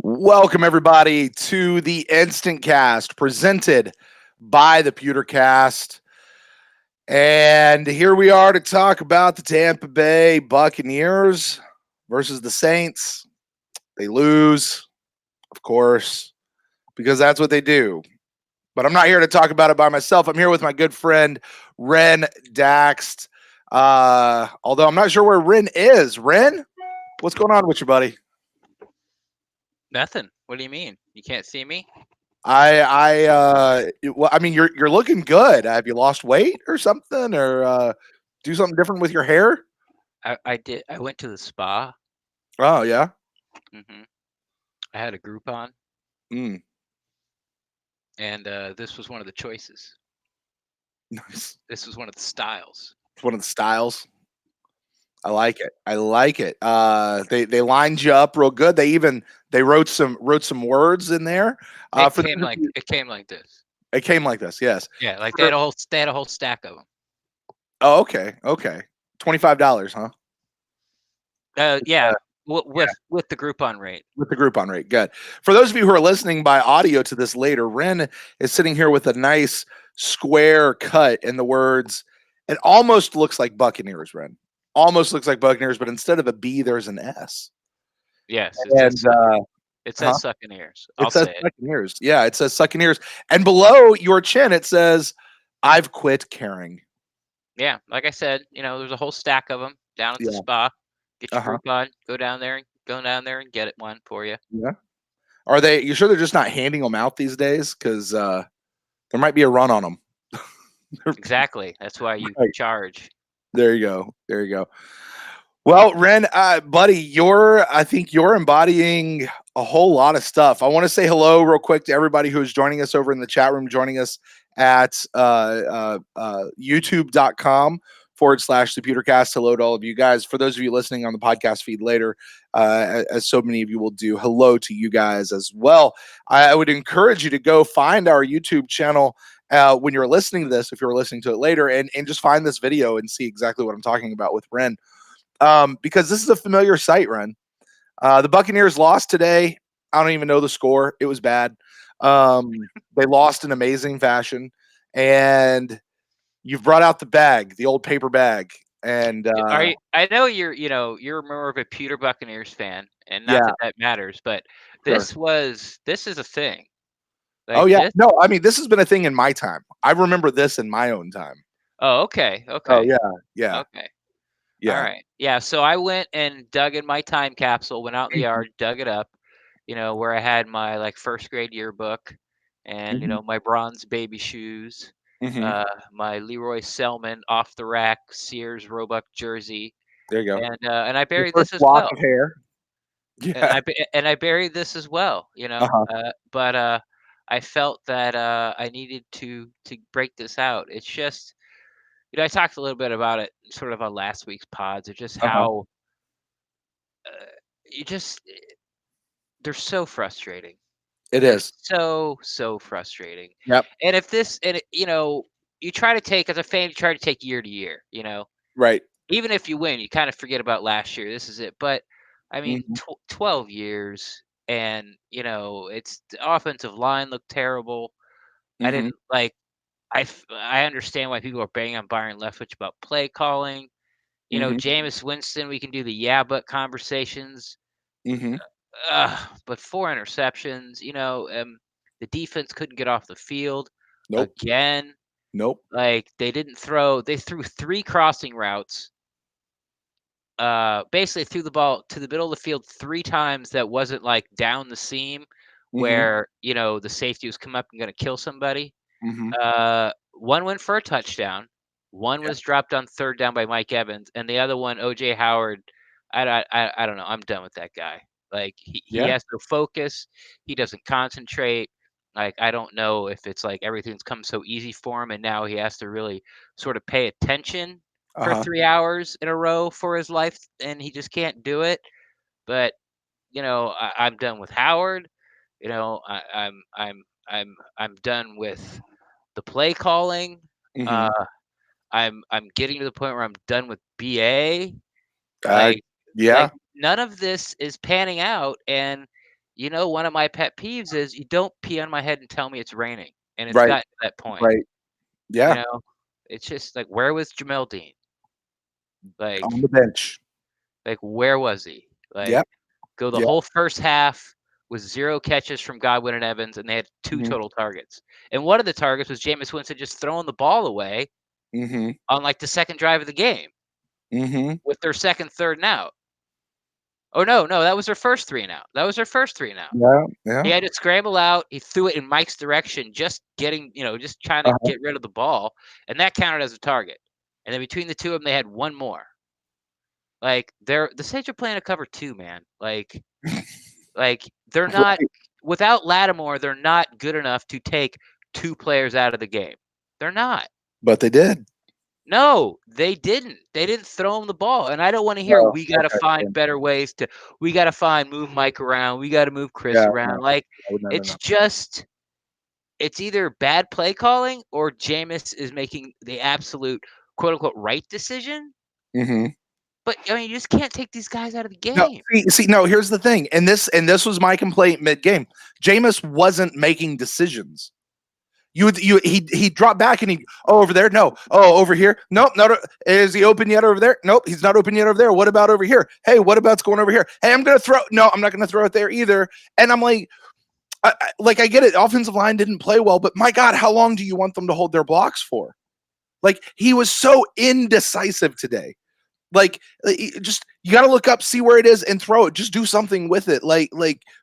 Welcome everybody to the InstantCast presented by the Pewtercast. And here we are to talk about the Tampa Bay Buccaneers versus the Saints. They lose, of course, because that's what they do. But I'm not here to talk about it by myself. I'm here with my good friend Ren Daxt. Although I'm not sure where Ren is. Ren, what's going on with you, buddy? Nothing. What do you mean? You can't see me? Well, I mean, you're looking good. Have you lost weight or something, or do something different with your hair? I did. I went to the spa. Oh yeah. hmm I had a Groupon, Mm, and this was one of the choices. nice. This was one of the styles. It's one of the styles. I like it. I like it. They lined you up real good. They wrote some words in there. It For came those of like you, it came like this. it came like this. Yes. Yeah, like For, they had a whole stack of them. oh, okay. Okay. $25, huh? Yeah, Uh, with the Groupon rate. with the Groupon rate. Good. For those of you who are listening by audio to this later, Ren is sitting here with a nice square cut in the words. It almost looks like Buccaneers, Ren. Almost looks like Buccaneers, but instead of a B, there's an S. Yes, And it huh? says sucking ears. It I'll says say it. Buccaneers. Yeah, it says Buccaneers. And below your chin, it says, "I've quit caring." Yeah, like I said, there's a whole stack of them down at the Yeah. spa. Get Uh your huh. Groupon. Go down there and get it one for you. Yeah. Are they? You sure they're just not handing them out these days? Because there might be a run on them. Exactly. That's why you Right. charge. There you go. There you go. Well, Ren, buddy, I think you're embodying a whole lot of stuff. I want to say hello real quick to everybody who's joining us over in the chat room, joining us at youtube.com/the Pewtercast. Hello to all of you guys. For those of you listening on the podcast feed later, as so many of you will do, hello to you guys as well. I would encourage you to go find our YouTube channel when you're listening to this, if you're listening to it later, and just find this video and see exactly what I'm talking about with Ren. Because this is a familiar sight, Ren. The Buccaneers lost today. I don't even know the score. It was bad. Um, they lost in amazing fashion, and you've brought out the bag, the old paper bag, and Are you? I know you're more of a Peter Buccaneers fan, and not yeah, that that matters, but sure. this is a thing. Oh Like yeah, this. no, I mean this has been a thing in my time. I remember this in my own time. Oh, okay, Oh okay, yeah, yeah, okay. All yeah. right. Yeah. So I went and dug in my time capsule. Went out in the yard, dug it up. Where I had my like first grade yearbook, and Hmm. my bronze baby shoes, Hmm. my Leroy Selman off the rack Sears Roebuck jersey, There you go. and I Your buried first this as lock well. of hair. Yeah. And I buried this as well, Uh huh. but I felt that I needed to break this out. It's just, I talked a little bit about it sort of on last week's pods, of just Uh huh. how uh, you just they're so frustrating. It They're is. so frustrating. Yep. And if this and it- you try to take, as a fan, you try to take year to year. Right. Even if you win, you kind of forget about last year. This is it. But I mean, Hmm. 12 years, and it's the offensive line looked terrible. I Hmm. didn't like. I understand why people are banging on Byron Leftwich about play calling. Hmm. Jameis Winston, we can do the yeah but conversations. Hmm. But four interceptions. The defense couldn't get off the field Nope. again. Nope. Like they didn't throw. They threw three crossing routes, basically threw the ball to the middle of the field three times. That wasn't like down the seam Mhm, where the safety was coming up and going to kill somebody. mhm. One went for a touchdown. One Yeah, was dropped on third down by Mike Evans, and the other one, OJ Howard. I don't know. I'm done with that guy. Like he yeah, has no focus. He doesn't concentrate. Like I don't know if it's like everything's come so easy for him, and now he has to really sort of pay attention for uh-huh, 3 hours in a row for his life, and he just can't do it. But I'm done with Howard. I'm done with the play calling. Uh, mhm. I'm getting to the point where I'm done with BA. Uh, Like yeah, none of this is panning out, and one of my pet peeves is you don't pee on my head and tell me it's raining, and it's Right. gotten to that point. Right. You Yeah. know, it's just like, where was Jamel Dean? On Like, the bench. where was he? Like, Yep. go the Yep. whole first half with 0 catches from Godwin and Evans, and they had 2 Mhm. total targets. And one of the targets was Jameis Winston just throwing the ball away Mhm. on like the second drive of the game Mhm. with their second, third and out. Oh no, that was their first 3 and out. That was their first 3 and out. Yeah. He Yeah. had to scramble out. He threw it in Mike's direction, just just trying to Uh-huh. get rid of the ball, and that counted as a target. And then between the two of them, they had one more. Like the Saints are playing a cover 2, man. Like they're not Right. without Lattimore, they're not good enough to take 2 players out of the game. They're not. But they did. No, they didn't. They didn't throw him the ball, and I don't want to hear No. we got to Okay. find Yeah. better ways to. We got to move Mike around. We got to move Chris Yeah. around. No. Like No. No. it's No. just it's either bad play calling or Jameis is making the absolute quote unquote right decision. Mhm. But I mean, you just can't take these guys out of the No, game. see, no, here's the thing. And this was my complaint mid-game. Jameis wasn't making decisions. He dropped back and over there, no, over here, nope, no, is he open yet over there? Nope, he's not open yet over there. What about over here? Hey, what about's going over here? Hey, I'm gonna throw. No, I'm not gonna throw it there either. And I'm like, I get it. Offensive line didn't play well, but my God, how long do you want them to hold their blocks for? Like he was so indecisive today. Like just you got to look up, see where it is, and throw it. Just do something with it. Like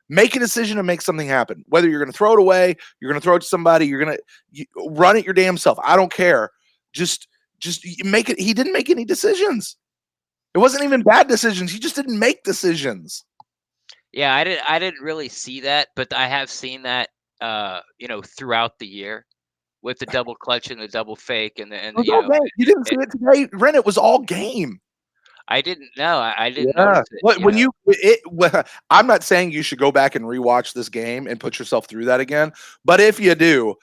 make a decision and make something happen. Whether you're going to throw it away, you're going to throw it to somebody, you're going to run it your damn self. I don't care. Just make it. He didn't make any decisions. It wasn't even bad decisions. He just didn't make decisions. Yeah, I didn't really see that, but I have seen that throughout the year with the double clutch and the double fake It was all game. You didn't see it today, Ren. It was all game. I didn't know. I didn't Yeah. notice it, What when you it? I'm not saying you should go back and rewatch this game and put yourself through that again, but if you do,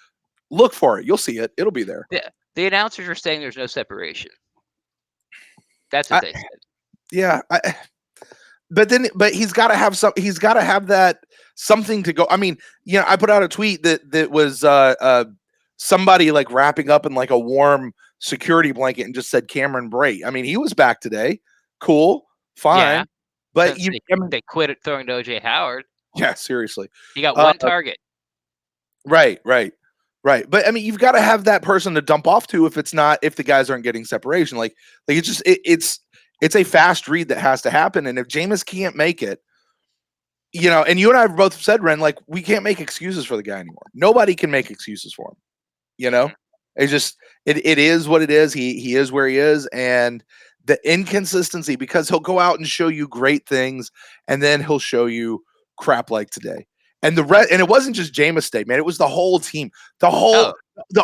look for it. You'll see it. It'll be there. The announcers are saying there's no separation. That's what I, they said. yeah. But he's got to have some. He's got to have that something to go. I mean, I put out a tweet that was somebody like wrapping up in like a warm security blanket and just said Cameron Brate. I mean, he was back today. Cool, fine. Yeah, But since they quit it throwing to OJ Howard. Yeah, seriously. He got one target. Right. But I mean, you've got to have that person to dump off to if the guys aren't getting separation. Like it's a fast read that has to happen. And if Jameis can't make it, and you and I have both said, Ren, like we can't make excuses for the guy anymore. Nobody can make excuses for him. It's just it is what it is. He is where he is, and the inconsistency because he'll go out and show you great things, and then he'll show you crap like today. And it wasn't just Jameis Day, man. It was the whole team. The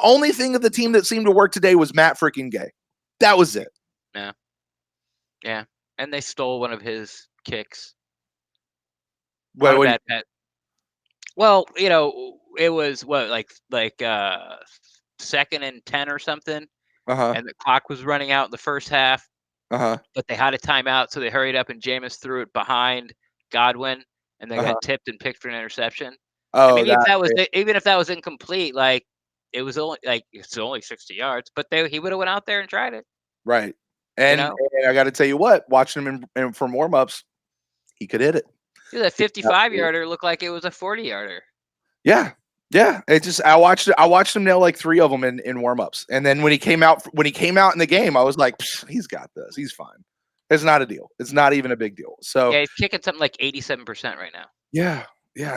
only thing of the team that seemed to work today was Matt freaking Gay. That was it. Yeah. And they stole one of his kicks. Well, Not a bad bet. Well, it was like 2nd and 10 or something, and the clock was running out in the first half. But they had a timeout, so they hurried up and Jameis threw it behind Godwin, and they got tipped and picked for an interception. Oh, even if that was incomplete, like it's only 60 yards, but he would have went out there and tried it. Right. And I got to tell you what, watching him from warm-ups, he could hit it. That 55-yarder looked like it was a 40-yarder. Yeah. I watched him nail like 3 of them in warm-ups. And then when he came out in the game, I was like, he's got this. He's fine. It's not a deal. It's not even a big deal. So yeah, he's kicking something like 87% right now. Yeah,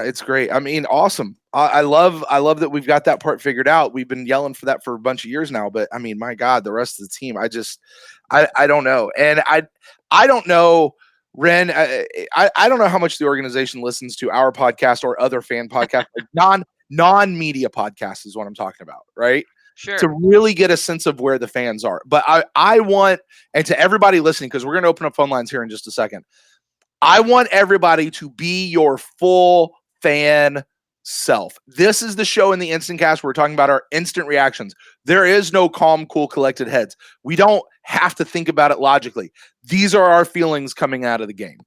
it's great. I mean, awesome. I love that we've got that part figured out. We've been yelling for that for a bunch of years now, but I mean, my God, the rest of the team, I don't know. And I don't know, Ren, I don't know how much the organization listens to our podcast or other fan podcasts, like non-media podcasts is what I'm talking about, right? Sure. To really get a sense of where the fans are. But I want, and to everybody listening, because we're going to open up phone lines here in just a second, I want everybody to be your full fan self. This is the show in the InstantCast where we're talking about our instant reactions. There is no calm, cool, collected heads. We don't have to think about it logically. These are our feelings coming out of the game.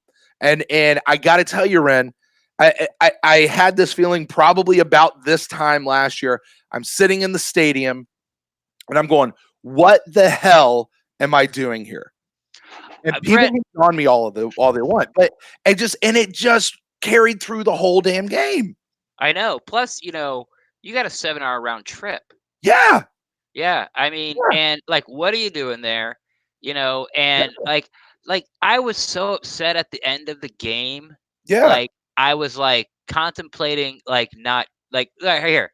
And I got to tell you, Ren, I had this feeling probably about this time last year. I'm sitting in the stadium and I'm going, what the hell am I doing here? And people Brett, can get on me all they want, but it just carried through the whole damn game. I know. Plus, you got a 7-hour round trip. Yeah. Yeah. I mean, and like, what are you doing there? And like I was so upset at the end of the game. Yeah. Like, I was like contemplating, like, not like right here,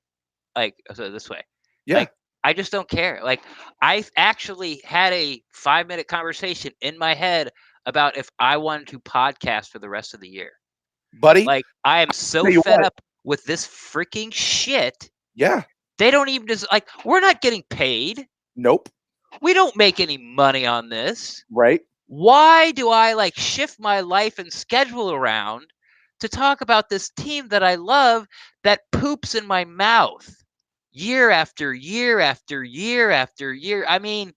like, so this way. Yeah. Like, I just don't care. Like, I actually had a 5-minute conversation in my head about if I wanted to podcast for the rest of the year. Buddy, Like, I am so fed up with this freaking shit. Yeah. They don't even like, we're not getting paid. Nope. We don't make any money on this. Right. Why do I like shift my life and schedule around to talk about this team that I love that poops in my mouth year after year after year after year? I mean,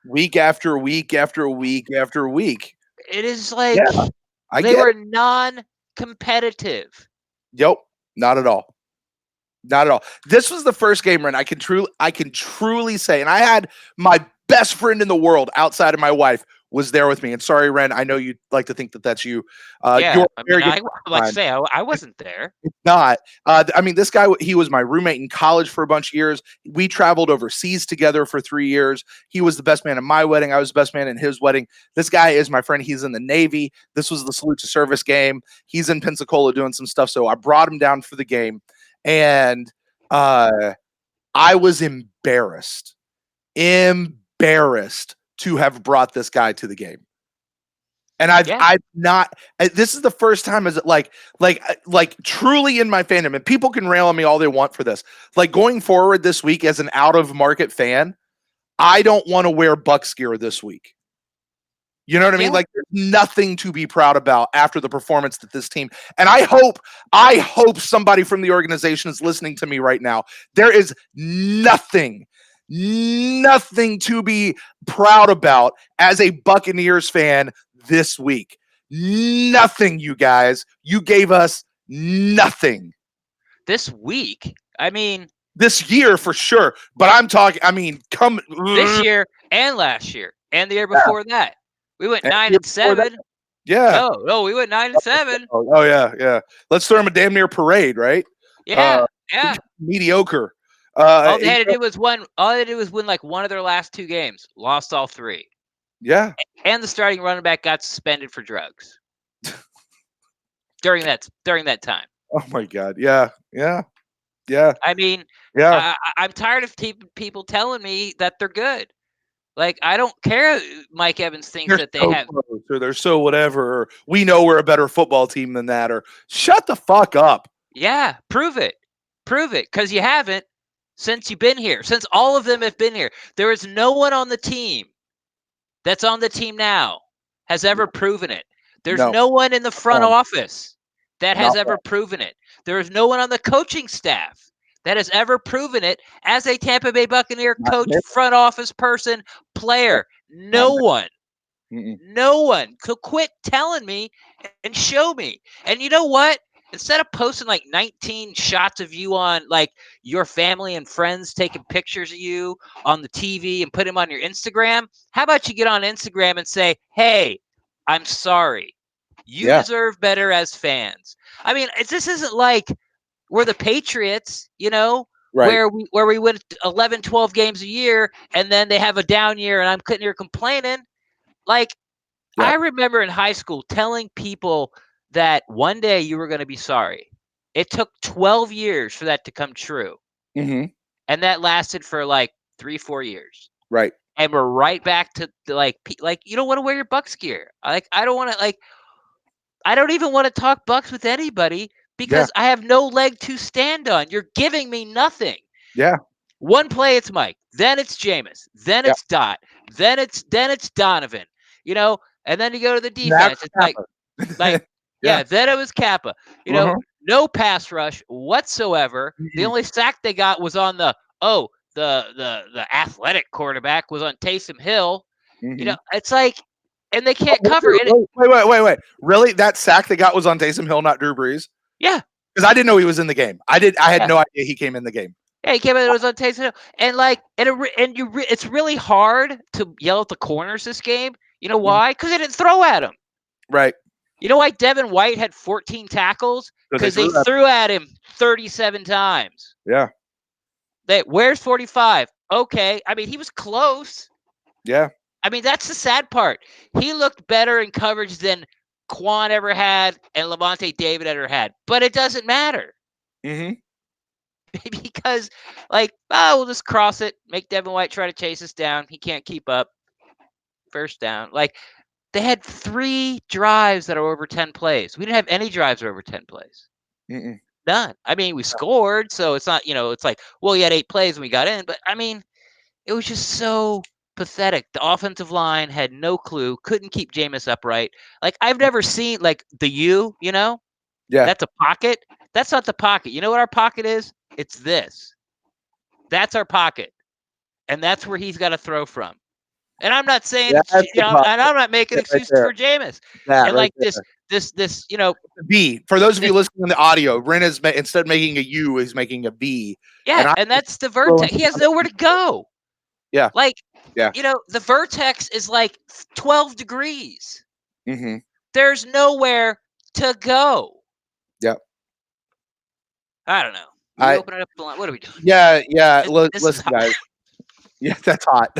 week after week after week after week. It is like they were non-competitive. Yep. Not at all. Not at all. This was the first game, Ren, I can truly say, and I had my best friend in the world outside of my wife was there with me. And sorry, Ren, I know you'd like to think that that's you. Yeah, I wasn't there. It's not. I mean, this guy, he was my roommate in college for a bunch of years. We traveled overseas together for 3 years. He was the best man in my wedding. I was the best man in his wedding. This guy is my friend. He's in the Navy. This was the salute to service game. He's in Pensacola doing some stuff. So I brought him down for the game. And I was embarrassed to have brought this guy to the game. And I've not, this is the first time as like truly in my fandom, and people can rail on me all they want for this. Like, going forward this week as an out of market fan, I don't want to wear Bucs gear this week. You know what I mean? Like, there's nothing to be proud about after the performance that this team, and I hope somebody from the organization is listening to me right now. There is nothing to be proud about as a Buccaneers fan this week. Nothing, you guys. You gave us nothing. This week? I mean, this year for sure. But I'm talking, I mean, this year and last year and the year before that. We went 9-7. Yeah. No, we went 9-7. Oh yeah. Let's throw them a damn near parade, right? Yeah. Mediocre. All they had to do was win like one of their last 2 games. Lost all 3. Yeah. And the starting running back got suspended for drugs during that time. Oh my God. Yeah. I mean, I'm tired of people telling me that they're good. Like, I don't care. Mike Evans thinks that they have, or they're so whatever, or we know we're a better football team than that, or shut the fuck up. Yeah, prove it, because you haven't since you've been here. Since all of them have been here, there is no one on the team that's on the team now has ever proven it. There's no one in the front office that has ever proven it. There is no one on the coaching staff that has ever proven it as a Tampa Bay Buccaneer coach, front office person, player. No one. No one. So quit telling me and show me. And you know what? Instead of posting like 19 shots of you on like your family and friends taking pictures of you on the TV and put them on your Instagram, how about you get on Instagram and say, hey, I'm sorry. You deserve better as fans. I mean, this isn't like we're the Patriots, where we win 11, 12 games a year and then they have a down year and I'm sitting here complaining. Like, I remember in high school telling people that one day you were going to be sorry. It took 12 years for that to come true. Mm-hmm. And that lasted for like 3-4 years. Right. And we're right back to like you don't want to wear your Bucs gear. I don't want to I don't even want to talk Bucs with anybody because I have no leg to stand on. You're giving me nothing. Yeah. One play it's Mike, then it's Jameis, then it's Dot, then it's Donovan, and then you go to the defense. It's like then it was Kappa. No pass rush whatsoever. Mm-hmm. The only sack they got was on the athletic quarterback was on Taysom Hill. Mm-hmm. It's like, and they can't cover it. Wait. Really? That sack they got was on Taysom Hill, not Drew Brees? Yeah. Because I didn't know he was in the game. I had no idea he came in the game. Yeah, he came in. It was on Taysom Hill, and it's really hard to yell at the corners this game. You know why? Because they didn't throw at him. Right. You know why Devin White had 14 tackles? Because they threw at him 37 times. Yeah. Where's 45? Okay. I mean, he was close. Yeah. I mean, that's the sad part. He looked better in coverage than Quan ever had and Levante David ever had. But it doesn't matter. Mm-hmm. Because, we'll just cross it, make Devin White try to chase us down. He can't keep up. First down. They had 3 drives that are over 10 plays. We didn't have any drives over 10 plays. Mm-mm. None. I mean, we scored, so it's not, it's like, well, you had 8 plays when we got in. But, I mean, it was just so pathetic. The offensive line had no clue, couldn't keep Jameis upright. I've never seen, the U, Yeah. That's a pocket. That's not the pocket. You know what our pocket is? It's this. That's our pocket. And that's where he's got to throw from. And I'm not saying, and I'm not making excuses for Jameis. And this, the V. For those of you listening to the audio, Ren is instead of making a U, is making a V. Yeah, and that's the vertex. He has nowhere to go. Yeah. The vertex is 12 degrees. Mm-hmm. There's nowhere to go. Yep. I don't know. We open it up. What are we doing? Yeah. Listen, guys. Yeah, that's hot.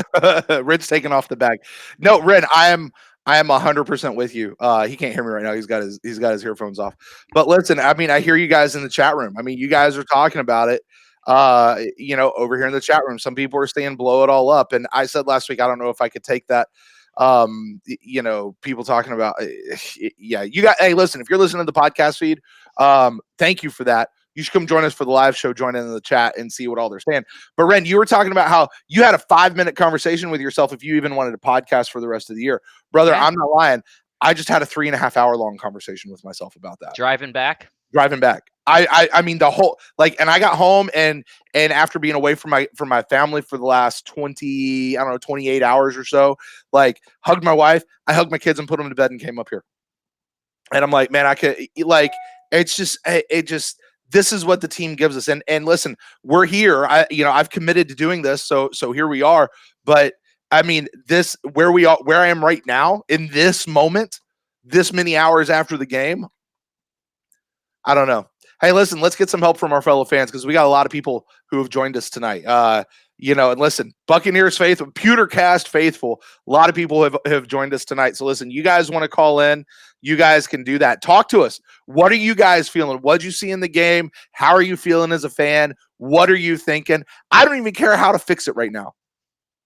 Ren's taking off the bag. No, Ren, I am 100% with you. He can't hear me right now. He's got his earphones off. But listen, I mean, I hear you guys in the chat room. I mean, you guys are talking about it. Over here in the chat room, some people are saying blow it all up. And I said last week, I don't know if I could take that. People talking about, you got, hey, listen, if you're listening to the podcast feed, thank you for that. You should come join us for the live show, join in the chat and see what all they're saying. But Ren, you were talking about how you had a 5-minute conversation with yourself if you even wanted to podcast for the rest of the year. Brother, yeah. I'm not lying. I just had a 3.5 hour long conversation with myself about that. Driving back. I mean, the whole, and I got home and after being away from my family for the last 28 hours or so, hugged my wife, I hugged my kids and put them to bed and came up here. And I'm like, man, I could it's just, this is what the team gives us. And listen, we're here. I've committed to doing this. So here we are. But I mean, where I am right now in this moment, this many hours after the game, I don't know. Hey, listen, let's get some help from our fellow fans because we got a lot of people who have joined us tonight. And listen, Buccaneers faithful, PewterCast faithful. A lot of people have joined us tonight. So listen, you guys want to call in, you guys can do that. Talk to us. What are you guys feeling? What'd you see in the game? How are you feeling as a fan? What are you thinking? I don't even care how to fix it right now.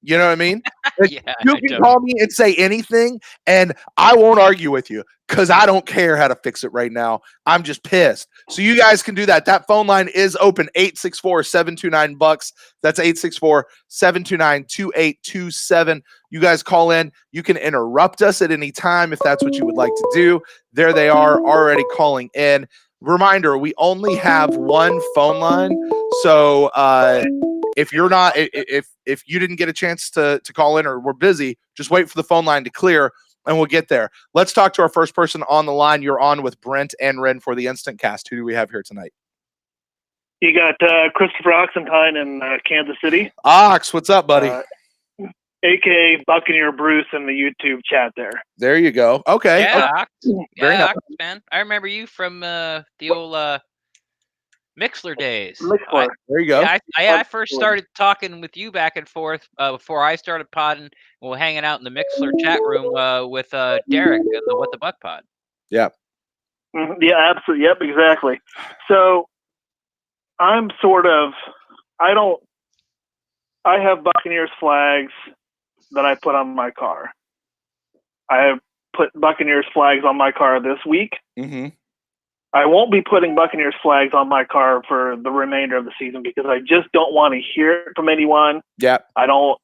You know what I mean? You can call me and say anything, and I won't argue with you because I don't care how to fix it right now. I'm just pissed. So you guys can do that. That phone line is open, 864-729-BUCS. That's 864-729-2827. You guys call in. You can interrupt us at any time if that's what you would like to do. There they are already calling in. Reminder, we only have one phone line. So if you're not, if you didn't get a chance to call in or we're busy, just wait for the phone line to clear and we'll get there. Let's talk to our first person on the line. You're on with Brent and Ren for the InstantCast. Who do we have here tonight? You got Christopher Oxentine in Kansas City. Ox, what's up, buddy? A.K.A. Buccaneer Bruce in the YouTube chat there. There you go. Okay. Yeah, okay. Very nice. Man. I remember you from the old Mixler days. There you go. I first started talking with you back and forth before I started podding. We're hanging out in the Mixler chat room with Derek and the What the Buck pod. Yeah. Yeah, absolutely. Yep, exactly. So I'm I have Buccaneers flags that I put on my car. I have put Buccaneers flags on my car this week. Mm-hmm. I won't be putting Buccaneers flags on my car for the remainder of the season because I just don't want to hear it from anyone. Yeah. I don't.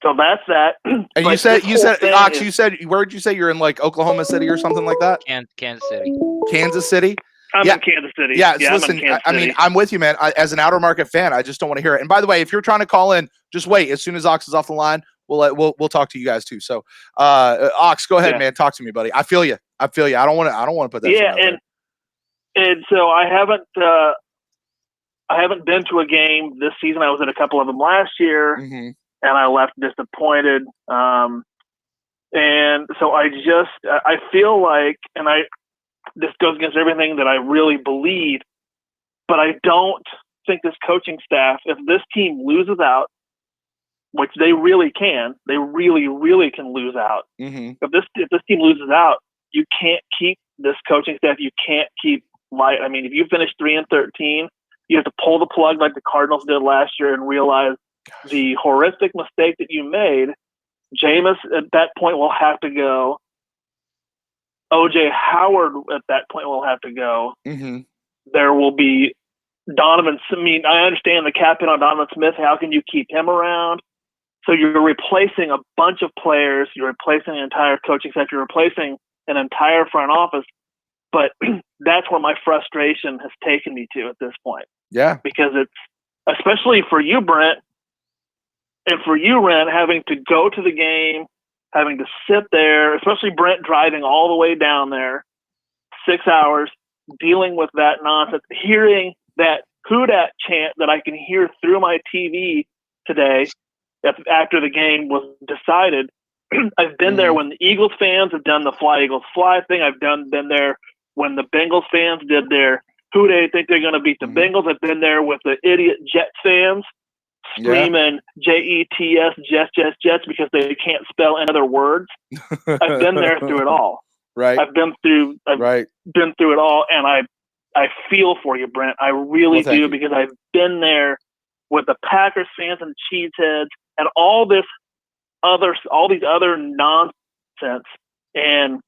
So that's that. And you said, Ox, where'd you say you're in Oklahoma City or something like that? Kansas City. Kansas City? I'm in Kansas City. Yeah, listen, I mean, I'm with you, man. As an outer market fan, I just don't want to hear it. And by the way, if you're trying to call in, just wait. As soon as Ox is off the line, we'll talk to you guys too. So, Ox, go ahead, man. Talk to me, buddy. I feel you. I don't want to put that. Yeah, and And so I haven't been to a game this season. I was at a couple of them last year, and I left disappointed. And so I feel like, and this goes against everything that I really believe, but I don't think this coaching staff, if this team loses out, which they really can, they really, really can lose out. If this team loses out, you can't keep this coaching staff. You can't keep light. I mean, if you finish 3-13, you have to pull the plug like the Cardinals did last year and realize the horrific mistake that you made. Jameis at that point will have to go. O.J. Howard at that point will have to go. There will be Donovan. I mean, I understand the cap hit on Donovan Smith. How can you keep him around? So you're replacing a bunch of players. You're replacing an entire coaching staff. You're replacing an entire front office. But that's where my frustration has taken me to at this point. Yeah. Because it's, especially for you, Brent, and for you, Ren, having to go to the game, having to sit there, especially Brent driving all the way down there, 6 hours, dealing with that nonsense, hearing that "who dat" chant that I can hear through my TV today after the game was decided. I've been there when the Eagles fans have done the "Fly Eagles Fly" thing. I've been there when the Bengals fans did their "who they think they're going to beat the Bengals." I've been there with the idiot Jets fans screaming Jets, Jets because they can't spell any other words. I've been there through it all. Right. I've been through it all, and I feel for you, Brent. I really do, because I've been there with the Packers fans and cheeseheads and all these other nonsense, and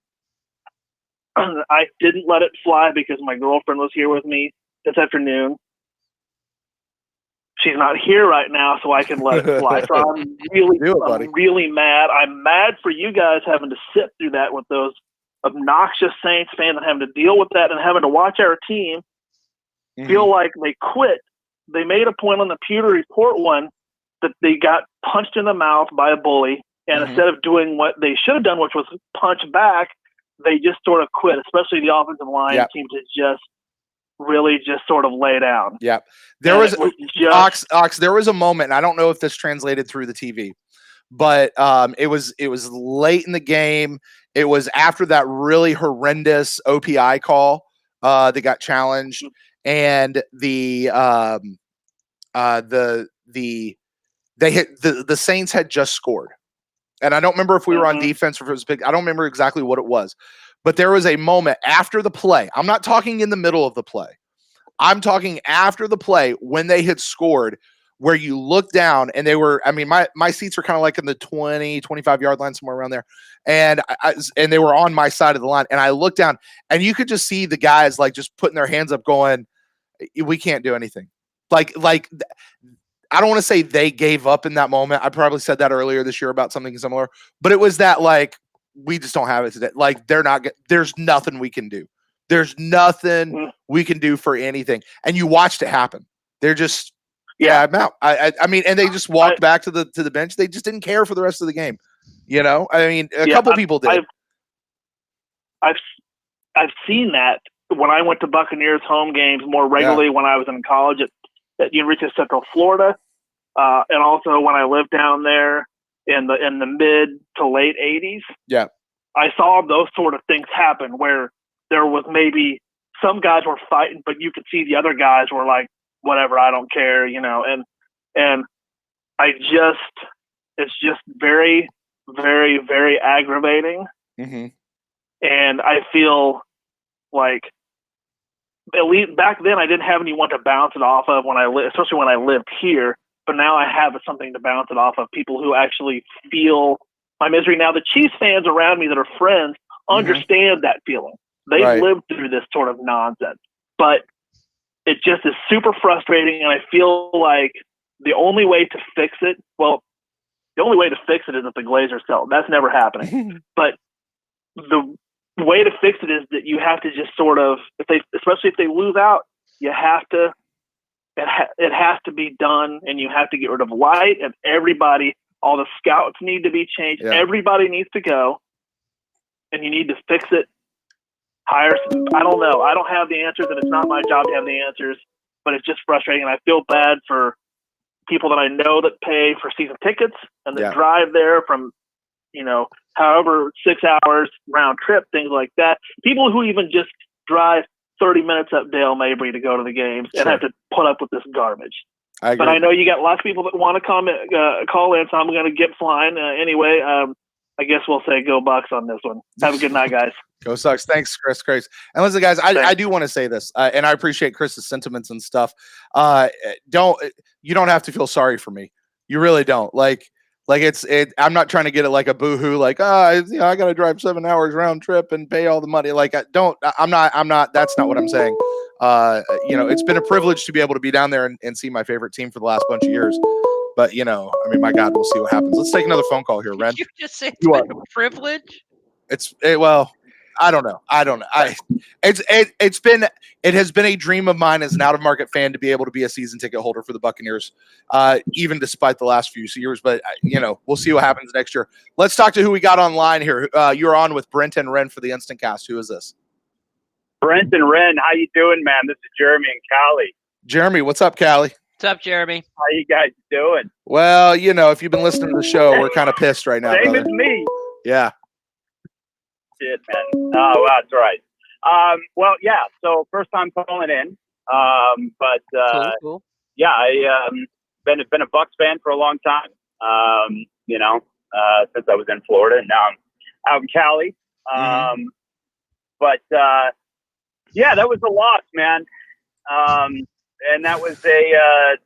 I didn't let it fly because my girlfriend was here with me this afternoon. She's not here right now, so I can let it fly. So I'm really mad. I'm mad for you guys having to sit through that with those obnoxious Saints fans and having to deal with that and having to watch our team feel like they quit. They made a point on the Pewter Report one that they got punched in the mouth by a bully, and instead of doing what they should have done, which was punch back, they just sort of quit, especially the offensive line seemed to just really just sort of lay down. Yeah. There was Ox, there was a moment, and I don't know if this translated through the TV, but it was late in the game. It was after that really horrendous OPI call that got challenged, and the Saints had just scored. And I don't remember if we were on defense or if it was big. I don't remember exactly what it was. But there was a moment after the play. I'm not talking in the middle of the play. I'm talking after the play when they had scored, where you look down and they were, I mean, my seats were kind of like in the 20, 25 yard line, somewhere around there. And and they were on my side of the line. And I looked down and you could just see the guys like just putting their hands up going, we can't do anything. Like I don't want to say they gave up in that moment. I probably said that earlier this year about something similar, but it was that like, we just don't have it today. Like there's nothing we can do. There's nothing we can do for anything. And you watched it happen. They're just, I'm out. I mean, and they just walked back to the bench. They just didn't care for the rest of the game. You know, I mean, a couple people did. I've seen that when I went to Buccaneers home games more regularly when I was in college at University of Central Florida, and also when I lived down there in the mid to late 80s. Yeah, I saw those sort of things happen where there was maybe some guys were fighting, but you could see the other guys were like, whatever, I don't care, you know, and it's just very, very, very aggravating. And I feel like, at least back then, I didn't have anyone to bounce it off of especially when I lived here. But now I have something to bounce it off of, people who actually feel my misery. Now, the Chiefs fans around me that are friends understand that feeling. They've lived through this sort of nonsense. But it just is super frustrating, and I feel like the only way to fix it, is if the Glazers sell. That's never happening. But the way to fix it is that you have to just sort of, especially if they lose out, you have to, it has to be done, and you have to get rid of Light, and everybody, all the scouts need to be changed. Yeah. Everybody needs to go, and you need to fix it hire. I don't know. I don't have the answers, and it's not my job to have the answers. But it's just frustrating, and I feel bad for people that I know that pay for season tickets and that drive there from, however 6 hours round trip, things like that. People who even just drive 30 minutes up Dale Mabry to go to the games and have to put up with this garbage. But I know you got lots of people that want to call in, so I'm going to get flying. Anyway, I guess we'll say go Bucs on this one. Have a good night, guys. Go Sox. Thanks, Chris. Grace. And listen, guys, I do want to say this, and I appreciate Chris's sentiments and stuff. You don't have to feel sorry for me. You really don't. I'm not trying to get it like a boohoo, like, I got to drive 7 hours round trip and pay all the money. I'm not, that's not what I'm saying. It's been a privilege to be able to be down there and see my favorite team for the last bunch of years. But, my God, we'll see what happens. Let's take another phone call here, Ren. Did you just say it's been a privilege? Well, I don't know. It has been a dream of mine as an out-of-market fan to be able to be a season ticket holder for the Buccaneers, even despite the last few years. But, we'll see what happens next year. Let's talk to who we got online here. You're on with Brent and Ren for the InstantCast. Who is this? Brent and Ren, how you doing, man? This is Jeremy and Callie. Jeremy, what's up, Callie? What's up, Jeremy? How you guys doing? Well, if you've been listening to the show, we're kind of pissed right now. Same brother. as me. Yeah. Shit, man. Oh, that's right. Well, yeah. So first time calling in, Cool. Yeah, I been a Bucs fan for a long time. Since I was in Florida, and now I'm out in Cali. Yeah, that was a loss, man. And that was a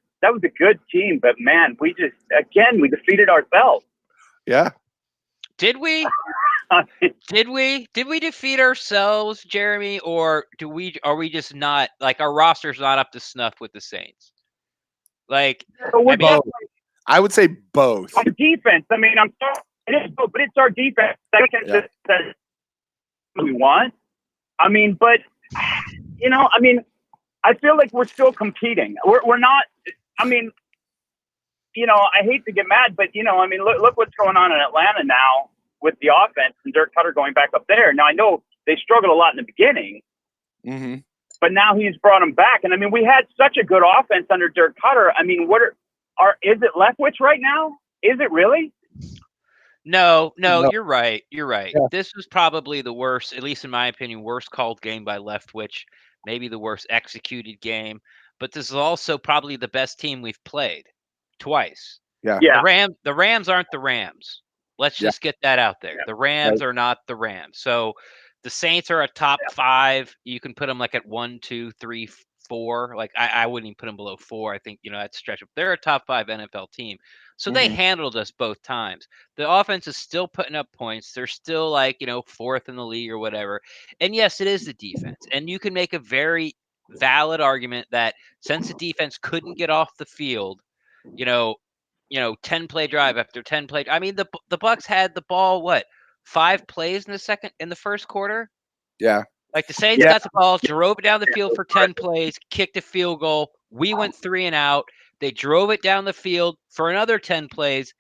good team, but man, we defeated ourselves. Yeah. Did we? Did we defeat ourselves, Jeremy, or are we just not, like, our roster's not up to snuff with the Saints? Like, I would say both. Our defense. I mean, I'm sorry, it is both, but it's our defense that we want. I mean, but I feel like we're still competing. We're not. I mean, I hate to get mad, but look what's going on in Atlanta now with the offense and Dirk Cutter going back up there. Now I know they struggled a lot in the beginning, but now he's brought them back. And I mean, we had such a good offense under Dirk Cutter. I mean, is it Leftwich right now? Is it really? No, you're right. Yeah. This was probably the worst, at least in my opinion, worst called game by Leftwich. Maybe the worst executed game, but this is also probably the best team we've played twice. Yeah. The Rams aren't the Rams. Let's just get that out there. The Rams are not the Rams. So the Saints are a top 5. You can put them like at 1, 2, 3, 4. Like I wouldn't even put them below 4. I think, that's stretch. They're a top 5 NFL team. So they handled us both times. The offense is still putting up points. They're still like, 4th in the league or whatever. And yes, it is the defense. And you can make a very valid argument that since the defense couldn't get off the field, 10 play drive after 10 play. I mean, the Bucs had the ball, 5 plays in the first quarter? Yeah. Like the Saints got the ball, drove it down the field for 10 plays, kicked a field goal. We went 3 and out. They drove it down the field for another 10 plays,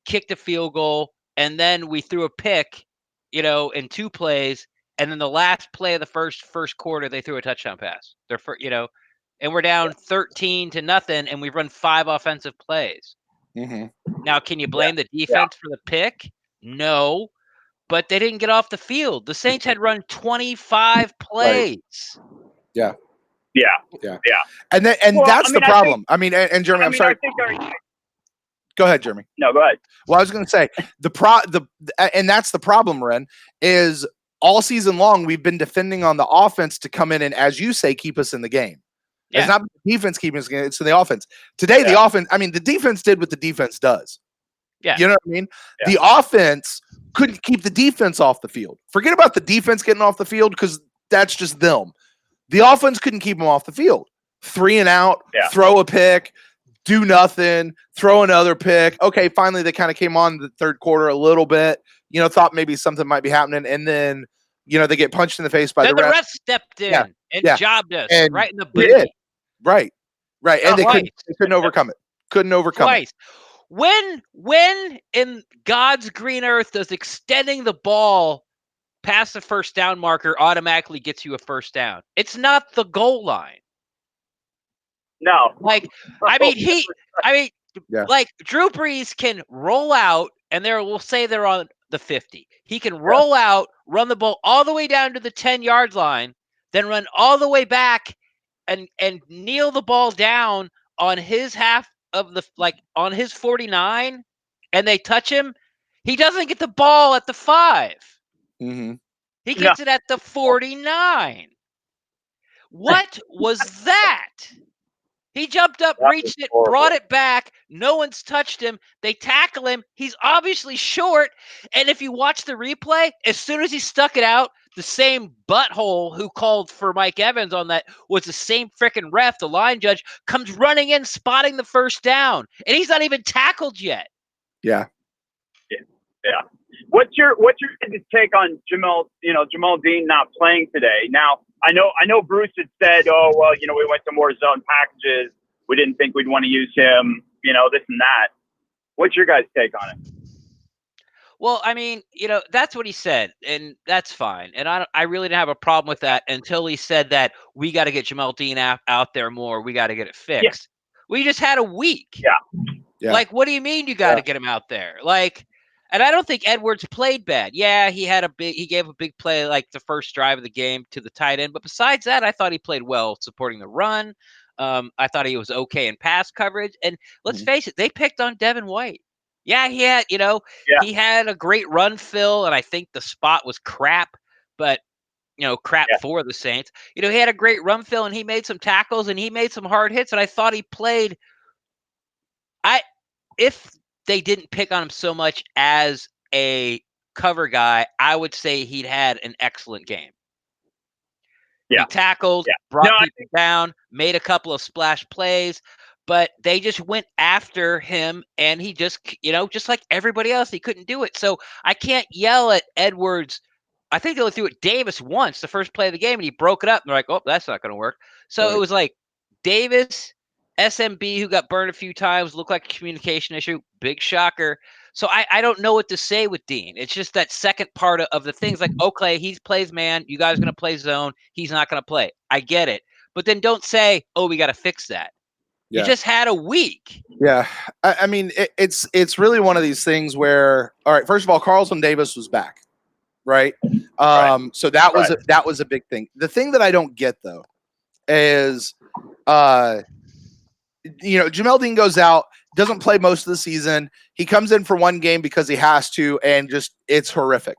kicked a field goal, and then we threw a pick, in 2 plays. And then the last play of the first quarter, they threw a touchdown pass. And we're down 13-0, and we've run 5 offensive plays. Now, can you blame the defense for the pick? No, but they didn't get off the field. The Saints had run 25 plays. Yeah. Yeah. And that's the problem. And Jeremy, I'm sorry. Go ahead, Jeremy. No, go ahead. Well, I was going to say and that's the problem, Ren, is all season long we've been defending on the offense to come in and, as you say, keep us in the game. Yeah. It's not the defense keeping us in the game, it's the offense. Today, the offense, the defense did what the defense does. Yeah. You know what I mean? Yeah. The offense couldn't keep the defense off the field. Forget about the defense getting off the field because that's just them. The offense couldn't keep them off the field. 3 and out, throw a pick, do nothing, throw another pick. Okay, finally they kind of came on in the third quarter a little bit. Thought maybe something might be happening, and then they get punched in the face by the ref. The ref stepped in and jobbed us right in the booty. Did. Right. And they couldn't overcome it. Couldn't overcome it. When in God's green earth does extending the ball past the first down marker automatically gets you a first down. It's not the goal line. No. Like, I mean, Yeah. like Drew Brees can roll out, and we'll say they're on the 50. He can roll out, run the ball all the way down to the 10-yard line, then run all the way back and kneel the ball down on his half of on his 49, and they touch him. He doesn't get the ball at the 5. Mm-hmm. He gets it at the 49. What was that? He jumped up, reached it, brought it back. No one's touched him. They tackle him. He's obviously short. And if you watch the replay, as soon as he stuck it out, the same butthole who called for Mike Evans on that was the same freaking ref, the line judge, comes running in, spotting the first down. And he's not even tackled yet. Yeah. Yeah. What's your take on Jamal Dean not playing today? Now, I know Bruce had said, oh, well, we went to more zone packages. We didn't think we'd want to use him, this and that. What's your guys' take on it? Well, I mean, that's what he said, and that's fine. And I really didn't have a problem with that until he said that we got to get Jamal Dean out there more. We got to get it fixed. Yeah. We just had a week. Yeah. Like, what do you mean you got to get him out there? Like, and I don't think Edwards played bad. Yeah, he gave a big play like the first drive of the game to the tight end. But besides that, I thought he played well supporting the run. I thought he was okay in pass coverage. And let's face it, they picked on Devin White. Yeah, he had, he had a great run fill, and I think the spot was crap, but crap for the Saints. He had a great run fill, and he made some tackles, and he made some hard hits, and I thought he played. If they didn't pick on him so much as a cover guy, I would say he'd had an excellent game. Yeah. He tackled, brought people down, made a couple of splash plays, but they just went after him, and he just, just like everybody else, he couldn't do it. So I can't yell at Edwards. I think they only threw it Davis once, the first play of the game, and he broke it up. And they're like, oh, that's not going to work. So it was like Davis, SMB, who got burned a few times, looked like a communication issue. Big shocker. So I don't know what to say with Dean. It's just that second part of the things like, okay, he plays man. You guys are going to play zone. He's not going to play. I get it. But then don't say, oh, we got to fix that. You just had a week. Yeah. I mean, it's really one of these things where, all right, first of all, Carlton Davis was back, right? So that was a big thing. The thing that I don't get, though, is Jamel Dean goes out, doesn't play most of the season. He comes in for one game because he has to, and just it's horrific.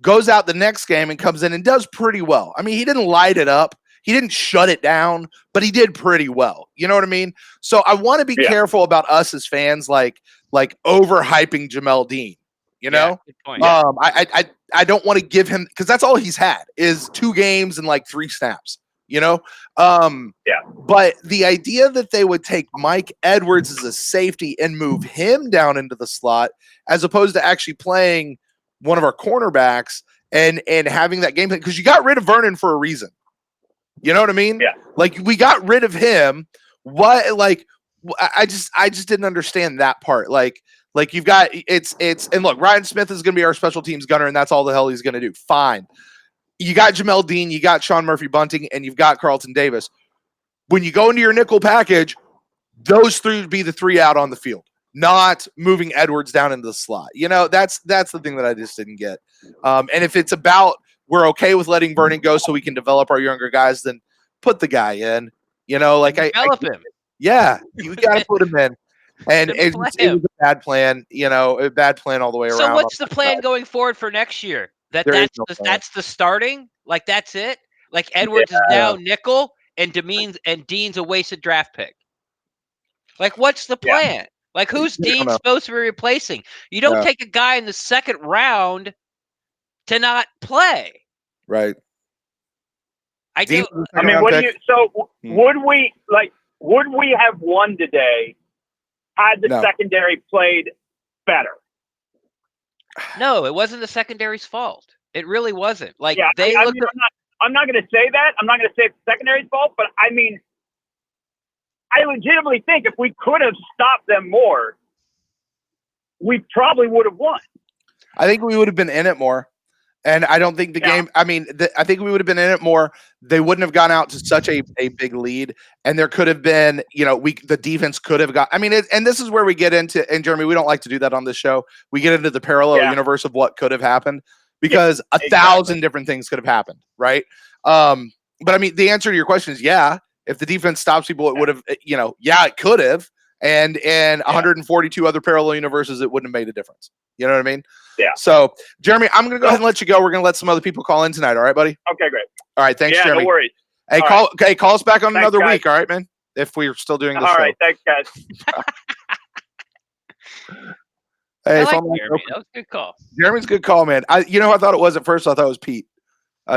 Goes out the next game and comes in and does pretty well. I mean, he didn't light it up. He didn't shut it down, but he did pretty well. You know what I mean? So I want to be careful about us as fans, like overhyping Jamel Dean. You know, good point. I don't want to give him, because that's all he's had is 2 games and like 3 snaps. But the idea that they would take Mike Edwards as a safety and move him down into the slot, as opposed to actually playing one of our cornerbacks and having that game plan, because you got rid of Vernon for a reason. You know what I mean? Yeah. Like, we got rid of him. I just didn't understand that part. Like you've got and look, Ryan Smith is going to be our special teams gunner, and that's all the hell he's going to do. Fine. You got Jamel Dean, you got Sean Murphy-Bunting, and you've got Carlton Davis. When you go into your nickel package, those 3 would be the 3 out on the field, not moving Edwards down into the slot. That's the thing that I just didn't get. And if it's about we're okay with letting Vernon go so we can develop our younger guys, then put the guy in. Develop him. Yeah, you got to put him in. And it was a bad plan, a bad plan all the way around. So what's the plan going forward for next year? That's the starting? Like, that's it? Like, Edwards is now nickel, and Dean's a wasted draft pick. Like, what's the plan? Like, who's Dean supposed to be replacing? You don't take a guy in the second round to not play. Right. would we have won today had the secondary played better? No, it wasn't the secondary's fault. It really wasn't. Like, I'm not going to say that. I'm not going to say it's the secondary's fault, but I mean, I legitimately think if we could have stopped them more, we probably would have won. I think we would have been in it more. And I don't think the game. I mean, I think we would have been in it more. They wouldn't have gone out to such a big lead, and there could have been, the defense could have got. I mean, and this is where we get into. And Jeremy, we don't like to do that on this show. We get into the parallel universe of what could have happened because 1,000 different things could have happened, right? But I mean, the answer to your question is yeah. If the defense stops people, it would have. It could have. And 142 other parallel universes, it wouldn't have made a difference. You know what I mean? Yeah. So, Jeremy, I'm going to go ahead and let you go. We're going to let some other people call in tonight. All right, buddy? Okay, great. All right. Thanks, Jeremy. No worries. Hey, call us back on another week. All right, man? If we're still doing this show. All right. Thanks, guys. Hey, I like Jeremy. That was a good call. Jeremy's a good call, man. I thought it was at first. I thought it was Pete.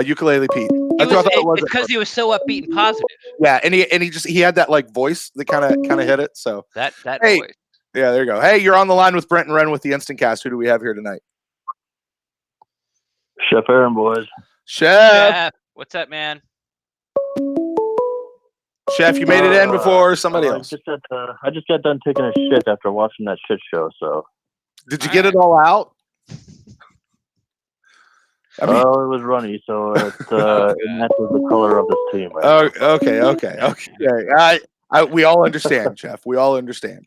Ukulele Pete. Because he was so upbeat and positive. Yeah, and he had that like voice that kind of hit it. So that hey, voice. Yeah, there you go. Hey, you're on the line with Brent and Ren with the InstantCast. Who do we have here tonight? Chef Aaron, boys. Chef, what's up, man? Chef, you made it in before somebody else. I just got done taking a shit after watching that shit show. So, did you get it all out? I mean, it was runny, so it matches the color of this team. Right Okay. We all understand, Chef. We all understand.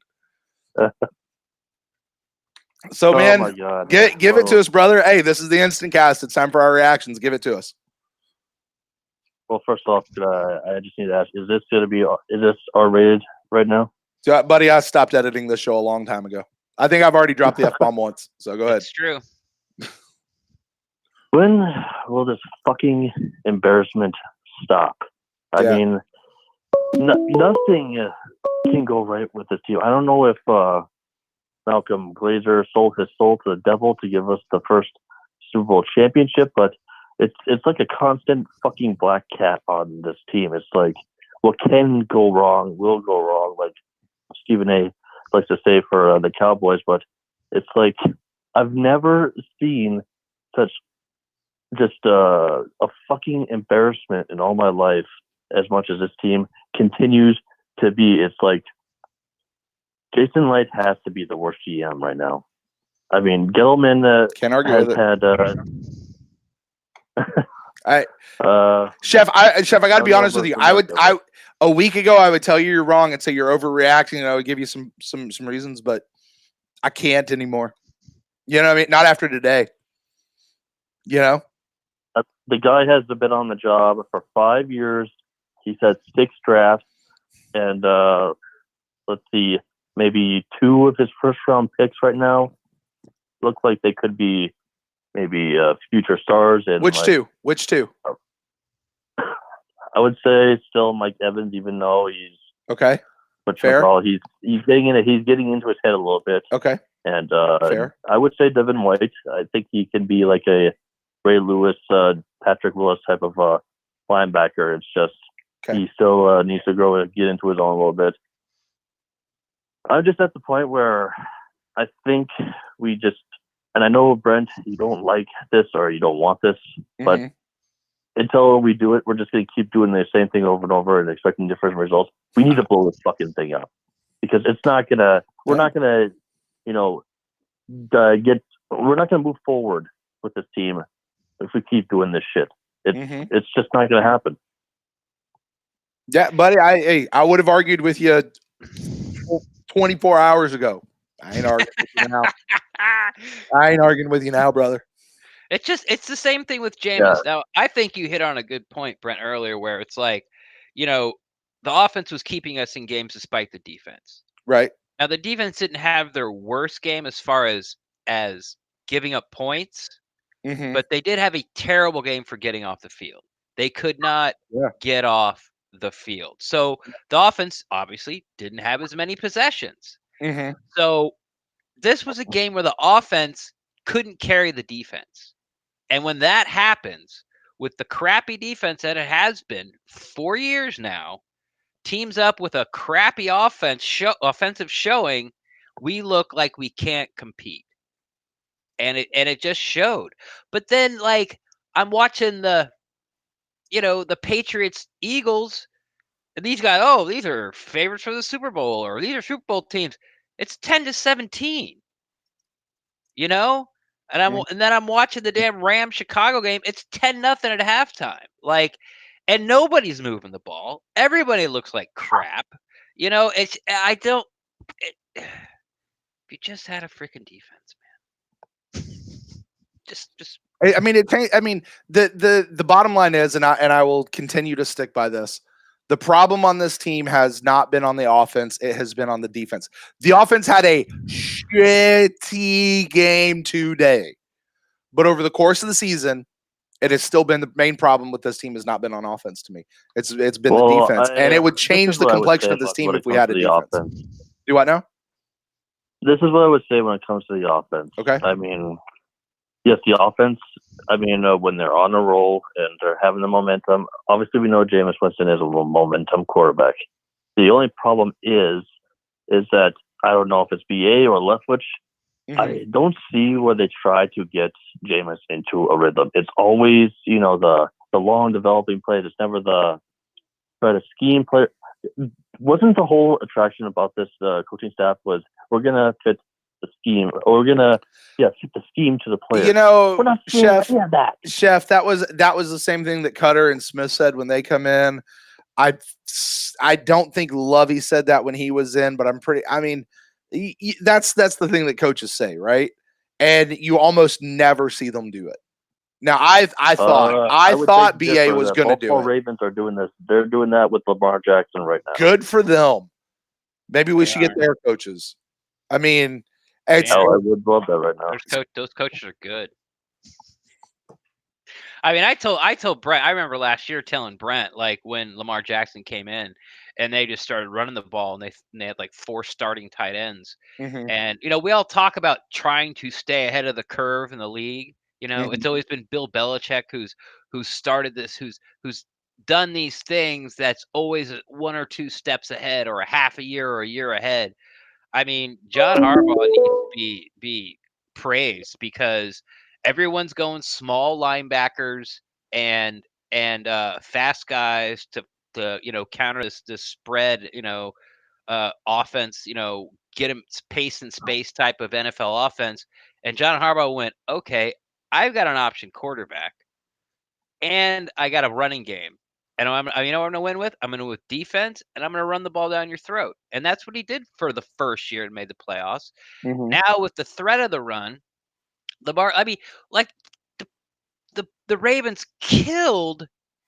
So, man, my God. give it to us, brother. Hey, this is the InstantCast. It's time for our reactions. Give it to us. Well, first off, I just need to ask: is this R-rated right now? So, buddy, I stopped editing this show a long time ago. I think I've already dropped the F-bomb once. So go ahead. It's true. When will this fucking embarrassment stop? I mean, nothing can go right with this team. I don't know if Malcolm Glazer sold his soul to the devil to give us the first Super Bowl championship, but it's like a constant fucking black cat on this team. It's like what can go wrong will go wrong, like Stephen A. likes to say for the Cowboys. But it's like I've never seen such just a fucking embarrassment in all my life as much as this team continues to be. It's like Jason Light has to be the worst GM right now. I mean, Gettleman can't argue has with it. Chef, I got to be honest with you. A week ago I would tell you you're wrong and say you're overreacting, and I would give you some reasons, but I can't anymore. You know what I mean? Not after today. You know? The guy has been on the job for 5 years. He's had 6 drafts, and let's see, maybe 2 of his first round picks right now look like they could be maybe future stars. And Which two? I would say still Mike Evans, even though he's okay. Fair. He's getting into his head a little bit. Okay. And fair. I would say Devin White. I think he can be like a Ray Lewis, Patrick Willis type of linebacker. It's just he still needs to grow and get into his own a little bit. I'm just at the point where I think we just, and I know, Brent, you don't like this or you don't want this, but until we do it, we're just going to keep doing the same thing over and over and expecting different results. We need to blow this fucking thing up because it's not going to, we're not going to, we're not going to move forward with this team if we keep doing this shit. It's just not going to happen. Yeah, buddy, I would have argued with you 24 hours ago. I ain't arguing with you now. I ain't arguing with you now, brother. It's the same thing with Jameis. Yeah. Now, I think you hit on a good point, Brent, earlier, where it's like, the offense was keeping us in games despite the defense. Right. Now, the defense didn't have their worst game as far as giving up points, but they did have a terrible game for getting off the field. They could not get off the field. So the offense obviously didn't have as many possessions. So this was a game where the offense couldn't carry the defense. And when that happens, with the crappy defense that it has been 4 years now, teams up with a crappy offensive showing, we look like we can't compete. And it just showed. But then, I'm watching the Patriots Eagles, and these guys, these are favorites for the Super Bowl, or these are Super Bowl teams. It's 10-17. And then I'm watching the damn Rams Chicago game. It's 10-0 at halftime. Like, and nobody's moving the ball. Everybody looks like crap. If you just had a freaking defense, man. just I mean, the bottom line is, and I will continue to stick by this. The problem on this team has not been on the offense; it has been on the defense. The offense had a shitty game today, but over the course of the season, it has still been the main problem with this team has not been on offense. To me, it's been the defense, and it would change the complexion of this team if we had a defense. Offense. Do what now? This is what I would say when it comes to the offense. Okay. I mean, yes, the offense. I mean, when they're on a roll and they're having the momentum, obviously we know Jameis Winston is a momentum quarterback. The only problem is that I don't know if it's BA or Leftwich. Mm-hmm. I don't see where they try to get Jameis into a rhythm. It's always, the long developing plays. It's never the try to scheme play. Wasn't the whole attraction about this coaching staff was we're gonna fit the scheme, or we're gonna fit the scheme to the player. We're not Chef, that was the same thing that Cutter and Smith said when they come in. I don't think Lovey said that when he was in, but that's the thing that coaches say, right? And you almost never see them do it. Now, I thought BA was going to do it. Ravens are doing this. They're doing that with Lamar Jackson right now. Good for them. Maybe we should get their coaches. I mean, I would love that right now. Those coaches are good. I mean, I told Brent. I remember last year telling Brent, like, when Lamar Jackson came in, and they just started running the ball, and they had like 4 starting tight ends. Mm-hmm. And we all talk about trying to stay ahead of the curve in the league. Mm-hmm. It's always been Bill Belichick who's started this, who's done these things. That's always 1 or 2 steps ahead, or a half a year or a year ahead. I mean, John Harbaugh needs to be praised because everyone's going small linebackers and fast guys to counter this spread offense, get him pace and space type of NFL offense. And John Harbaugh went, okay, I've got an option quarterback and I got a running game. And you know what I'm going to win with? I'm going to win with defense, and I'm going to run the ball down your throat. And that's what he did for the first year and made the playoffs. Mm-hmm. Now with the threat of the run, the Ravens killed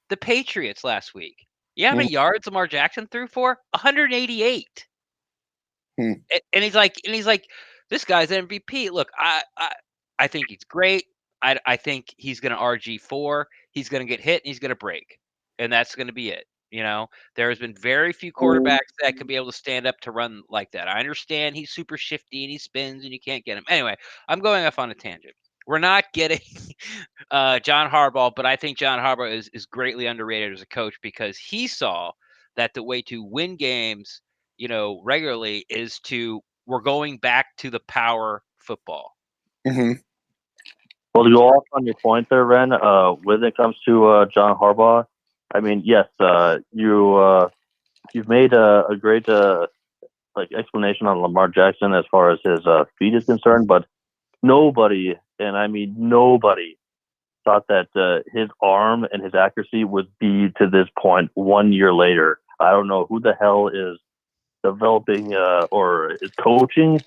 the Patriots last week. You know how many yards Lamar Jackson threw for? 188. And he's like, this guy's MVP. Look, I think he's great. I think he's going to RG4. He's going to get hit and he's going to break. And that's going to be it. There has been very few quarterbacks that can be able to stand up to run like that. I understand he's super shifty and he spins and you can't get him. Anyway, I'm going off on a tangent. We're not getting John Harbaugh, but I think John Harbaugh is greatly underrated as a coach because he saw that the way to win games, regularly is we're going back to the power football. Mm-hmm. Well, to go off on your point there, Ren, when it comes to John Harbaugh, I mean, yes, you've made a great explanation on Lamar Jackson as far as his feet is concerned, but nobody, and I mean nobody, thought that his arm and his accuracy would be to this point 1 year later. I don't know who the hell is developing or is coaching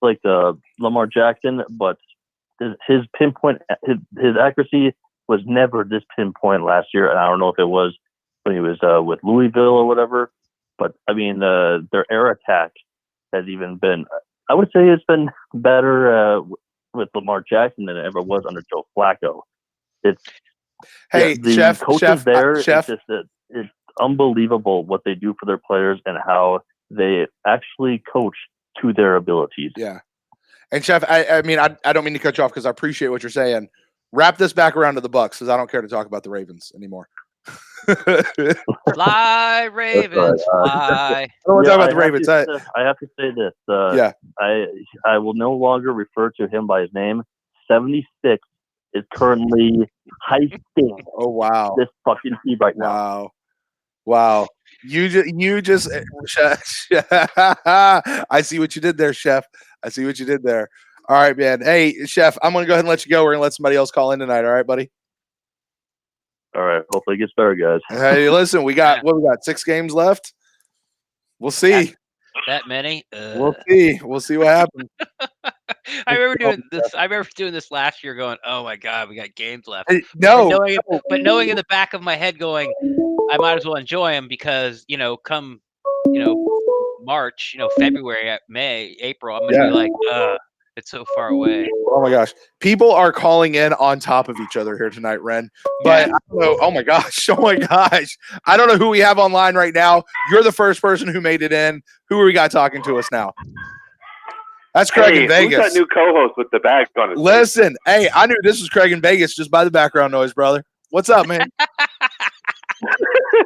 like Lamar Jackson, but his pinpoint, his accuracy was never this pinpoint last year, and I don't know if it was when he was with Louisville or whatever. But I mean, their air attack has even been. I would say it's been better with Lamar Jackson than it ever was under Joe Flacco. It's Chef. It's unbelievable what they do for their players and how they actually coach to their abilities. Yeah. And Chef, I mean, I don't mean to cut you off because I appreciate what you're saying. Wrap this back around to the Bucs because I don't care to talk about the Ravens anymore. Fly, Ravens, fly. I don't want to talk about the Ravens. I have to say this. I will no longer refer to him by his name. 76 is currently heisting. Oh wow! This fucking team right now. Wow. You just. I see what you did there, Chef. I see what you did there. All right, man. Hey, Chef, I'm going to go ahead and let you go. We're going to let somebody else call in tonight. All right, buddy? All right. Hopefully it gets better, guys. Hey, listen, we got 6 games left. We'll see. That many? We'll see. We'll see what happens. I remember doing this last year going, oh my God, we got games left. Hey, but knowing in the back of my head going, I might as well enjoy them because, come, March, February, May, April, I'm going to be like, it's so far away. Oh my gosh. People are calling in on top of each other here tonight, Ren. But I don't know. Oh my gosh. Oh my gosh. I don't know who we have online right now. You're the first person who made it in. Who are we got talking to us now? That's Craig in Vegas. Who's that new co-host with the bag on his Listen, hey, I knew this was Craig in Vegas just by the background noise, brother. What's up, man?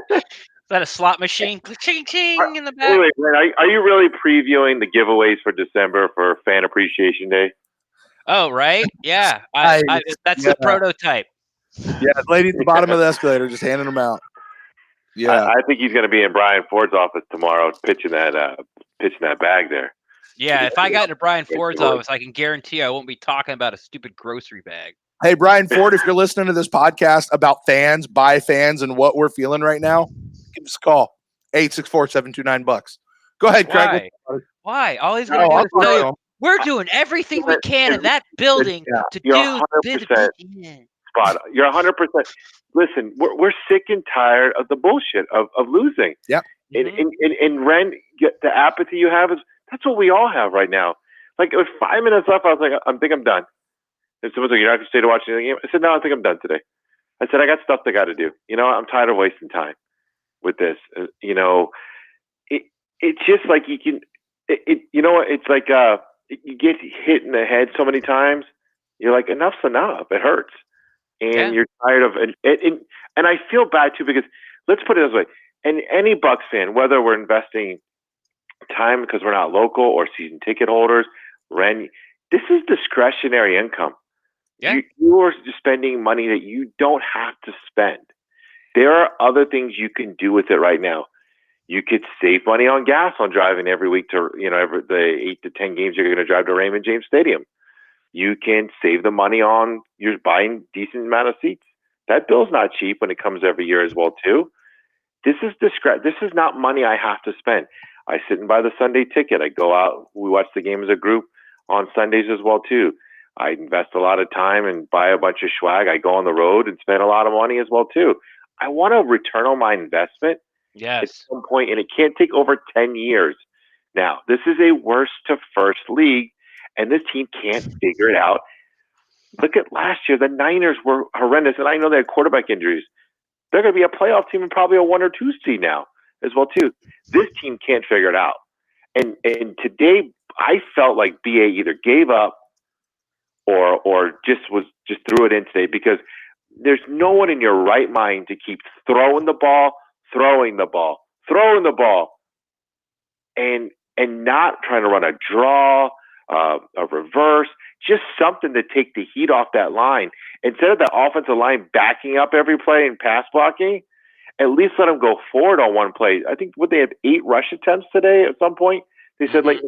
Is that a slot machine? Ching ching in the back. Anyway, man, are you really previewing the giveaways for December for Fan Appreciation Day? Oh, right. Yeah. That's the prototype. Yeah, the lady at the bottom of the escalator just handing them out. Yeah. I think he's going to be in Brian Ford's office tomorrow pitching that bag there. Yeah, if I got into Brian Ford's office, I can guarantee I won't be talking about a stupid grocery bag. Hey, Brian Ford, if you're listening to this podcast about fans, by fans, and what we're feeling right now, give us a call. 864-729-BUCS. Go ahead, Craig. Why? All he's going to do is tell you, we're doing everything we can in that building to do 100% spot. You're 100%. Listen, we're sick and tired of the bullshit of losing. Yep. And Ren, the apathy you have that's what we all have right now. Like, with 5 minutes left, I was like, I think I'm done. And someone's like, you're not going to stay to watch the game? I said, no, I think I'm done today. I said, I got stuff I got to do. I'm tired of wasting time with this. It's just like you can, it's like you get hit in the head so many times. You're like, enough's enough. It hurts. And you're tired of it. And I feel bad too, because let's put it this way. And any Bucs fan, whether we're investing time because we're not local or season ticket holders, Ren, this is discretionary income. Yeah. You are spending money that you don't have to spend. There are other things you can do with it right now. You could save money on gas on driving every week to, every the 8 to 10 games you're going to drive to Raymond James Stadium. You can save the money on you're buying decent amount of seats. That bill's not cheap when it comes every year as well too. This is not money I have to spend. I sit and buy the Sunday ticket. I go out. We watch the game as a group on Sundays as well too. I invest a lot of time and buy a bunch of swag. I go on the road and spend a lot of money as well too. I want a return on my investment at some point, and it can't take over 10 years. Now, this is a worst to first league, and this team can't figure it out. Look at last year. The Niners were horrendous, and I know they had quarterback injuries. They're going to be a playoff team and probably a 1 or 2 seed now as well too. This team can't figure it out. And today, I felt like BA either gave up or just threw it in today, because there's no one in your right mind to keep throwing the ball, and not trying to run a draw, a reverse, just something to take the heat off that line. Instead of the offensive line backing up every play and pass blocking, at least let them go forward on one play. I think they have 8 rush attempts today at some point. They said that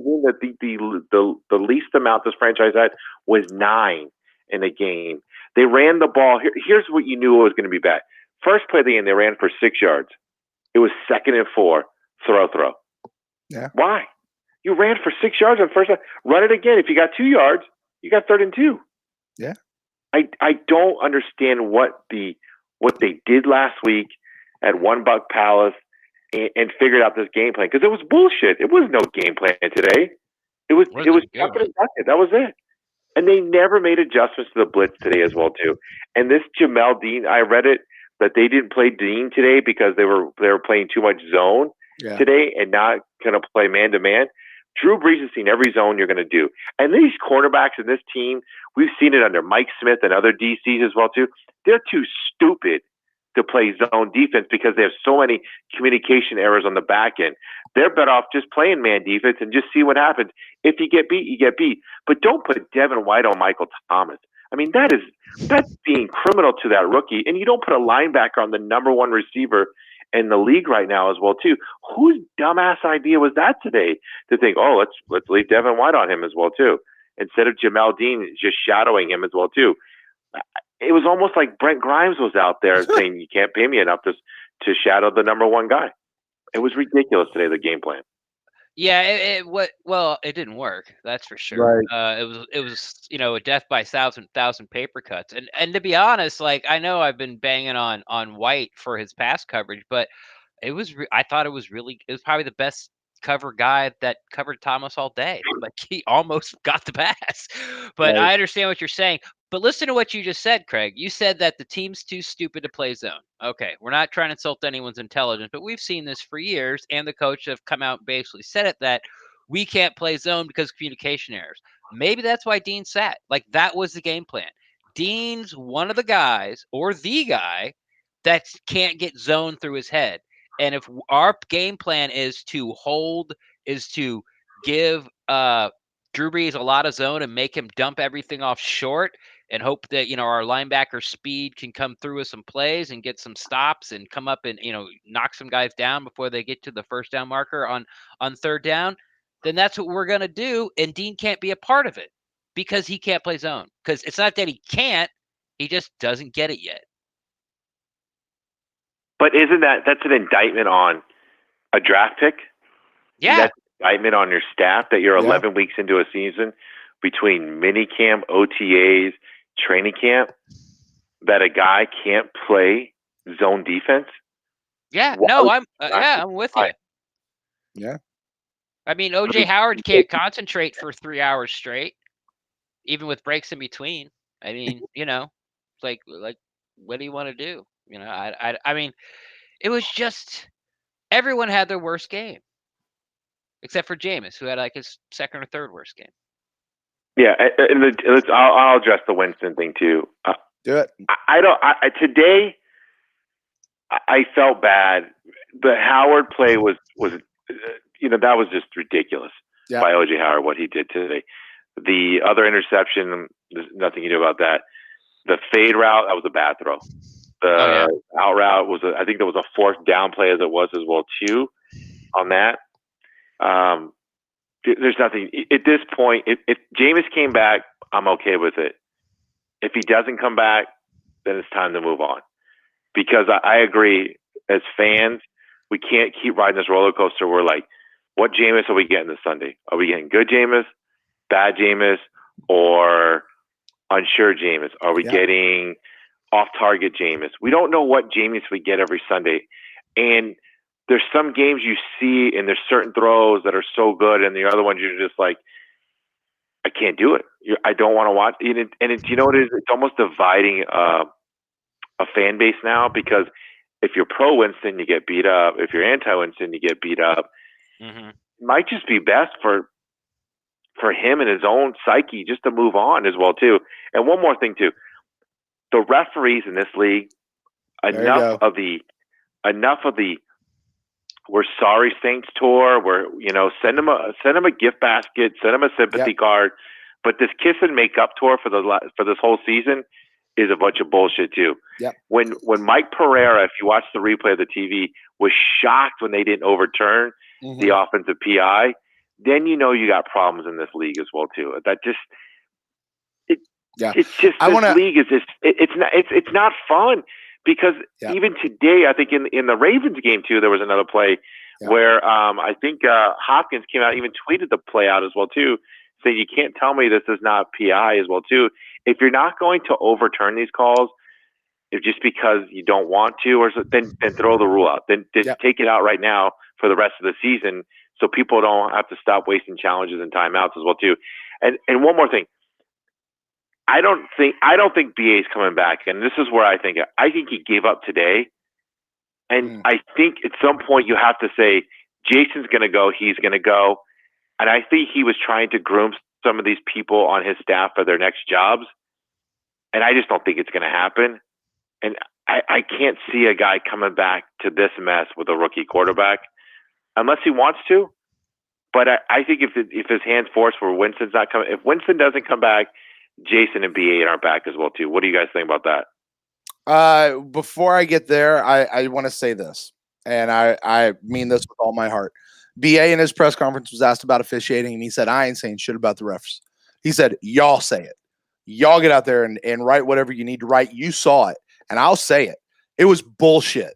the least amount this franchise had was 9 in a game. They ran the ball. Here's what you knew was going to be bad. First play of the game, they ran for 6 yards. It was 2nd and 4, throw. Yeah. Why? You ran for 6 yards on first. Run it again. If you got 2 yards, you got 3rd and 2. Yeah. I don't understand what they did last week at One Buck Palace and figured out this game plan, because it was bullshit. It was no game plan today. It was chuck it and duck it. That was it. And they never made adjustments to the blitz today as well too. And this Jamel Dean, I read it that they didn't play Dean today because they were playing too much zone today and not going to play man to man. Drew Brees has seen every zone you're going to do. And these cornerbacks in this team, we've seen it under Mike Smith and other DCs as well too. They're too stupid to play zone defense because they have so many communication errors on the back end. They're better off just playing man defense and just see what happens. If you get beat, you get beat. But don't put Devin White on Michael Thomas. I mean, that's being criminal to that rookie. And you don't put a linebacker on the number 1 receiver in the league right now as well too. Whose dumbass idea was that today to think, let's leave Devin White on him as well too? instead of Jamel Dean just shadowing him as well too. It was almost like Brent Grimes was out there saying, you can't pay me enough to shadow the number one guy. It was ridiculous today, the game plan. Yeah, it didn't work. That's for sure. It was a death by thousand paper cuts. And to be honest, like, I know I've been banging on White for his pass coverage, but I thought it was probably the best cover guy that covered Thomas all day. Like, he almost got the pass. But I understand what you're saying. But listen to what you just said, Craig. You said that the team's too stupid to play zone. Okay, we're not trying to insult anyone's intelligence, but we've seen this for years, and the coach have come out and basically said it, that we can't play zone because of communication errors. Maybe that's why Dean sat. Like, that was the game plan. Dean's one of the guys, or the guy, that can't get zone through his head. And if our game plan is to give Drew Brees a lot of zone and make him dump everything off short, and hope that, our linebacker speed can come through with some plays and get some stops and come up and, knock some guys down before they get to the first down marker on third down, then that's what we're going to do. And Dean can't be a part of it because he can't play zone. Because it's not that he can't, he just doesn't get it yet. But isn't that's an indictment on a draft pick? Yeah. That's an indictment on your staff that you're 11 weeks into a season, between minicamp, OTAs, training camp, that a guy can't play zone defense? Yeah, no, I'm with you. Yeah. I mean, OJ Howard can't concentrate for 3 hours straight, even with breaks in between. I mean, it's like what do you want to do? I mean, it was just, everyone had their worst game, except for Jameis, who had like his second or third worst game. Yeah, and I'll address the Winston thing too. Do it. Today, I felt bad. The Howard play was that was just ridiculous by OJ Howard, what he did today. The other interception, there's nothing you do about that. The fade route, that was a bad throw. The out route I think there was a fourth down play as it was as well too on that. There's nothing at this point. If Jameis came back, I'm okay with it. If he doesn't come back, then it's time to move on. Because I agree, as fans, we can't keep riding this roller coaster. We're like, what Jameis are we getting this Sunday? Are we getting good Jameis, bad Jameis, or unsure Jameis? Are we getting off-target Jameis? We don't know what Jameis we get every Sunday. And there's some games you see, and there's certain throws that are so good, and the other ones you're just like, I can't do it. I don't want to watch. And you know what it is? It's almost dividing a fan base now, because if you're pro Winston, you get beat up. If you're anti Winston, you get beat up. Mm-hmm. It might just be best for him and his own psyche just to move on as well too. And one more thing too, the referees in this league, enough of the we're sorry Saints tour, where send them a gift basket, send them a sympathy card, but this kiss and make up tour for this whole season is a bunch of bullshit too. Yep. When Mike Pereira, if you watch the replay of the TV, was shocked when they didn't overturn the offensive PI, then you got problems in this league as well too. That just it's just league is just it's not fun, because even today, I think in the Ravens game too, there was another play where I think Hopkins came out, even tweeted the play out as well too, saying you can't tell me this is not PI as well too. If you're not going to overturn these calls, if just because you don't want to, then throw the rule out. Then just take it out right now for the rest of the season, so people don't have to stop wasting challenges and timeouts as well too. And one more thing, I don't think BA is coming back, and this is where I think he gave up today. And I think at some point you have to say, Jason's going to go, he's going to go. And I think he was trying to groom some of these people on his staff for their next jobs. And I just don't think it's going to happen. And I can't see a guy coming back to this mess with a rookie quarterback unless he wants to. But I think if his hand's forced where Winston's not coming, if Winston doesn't come back, Jason and BA aren't back as well too. What do you guys think about that? Before I get there, I want to say this, and I mean this with all my heart. BA in his press conference was asked about officiating, and he said, I ain't saying shit about the refs. He said, y'all say it. Y'all get out there and write whatever you need to write. You saw it, and I'll say it. It was bullshit,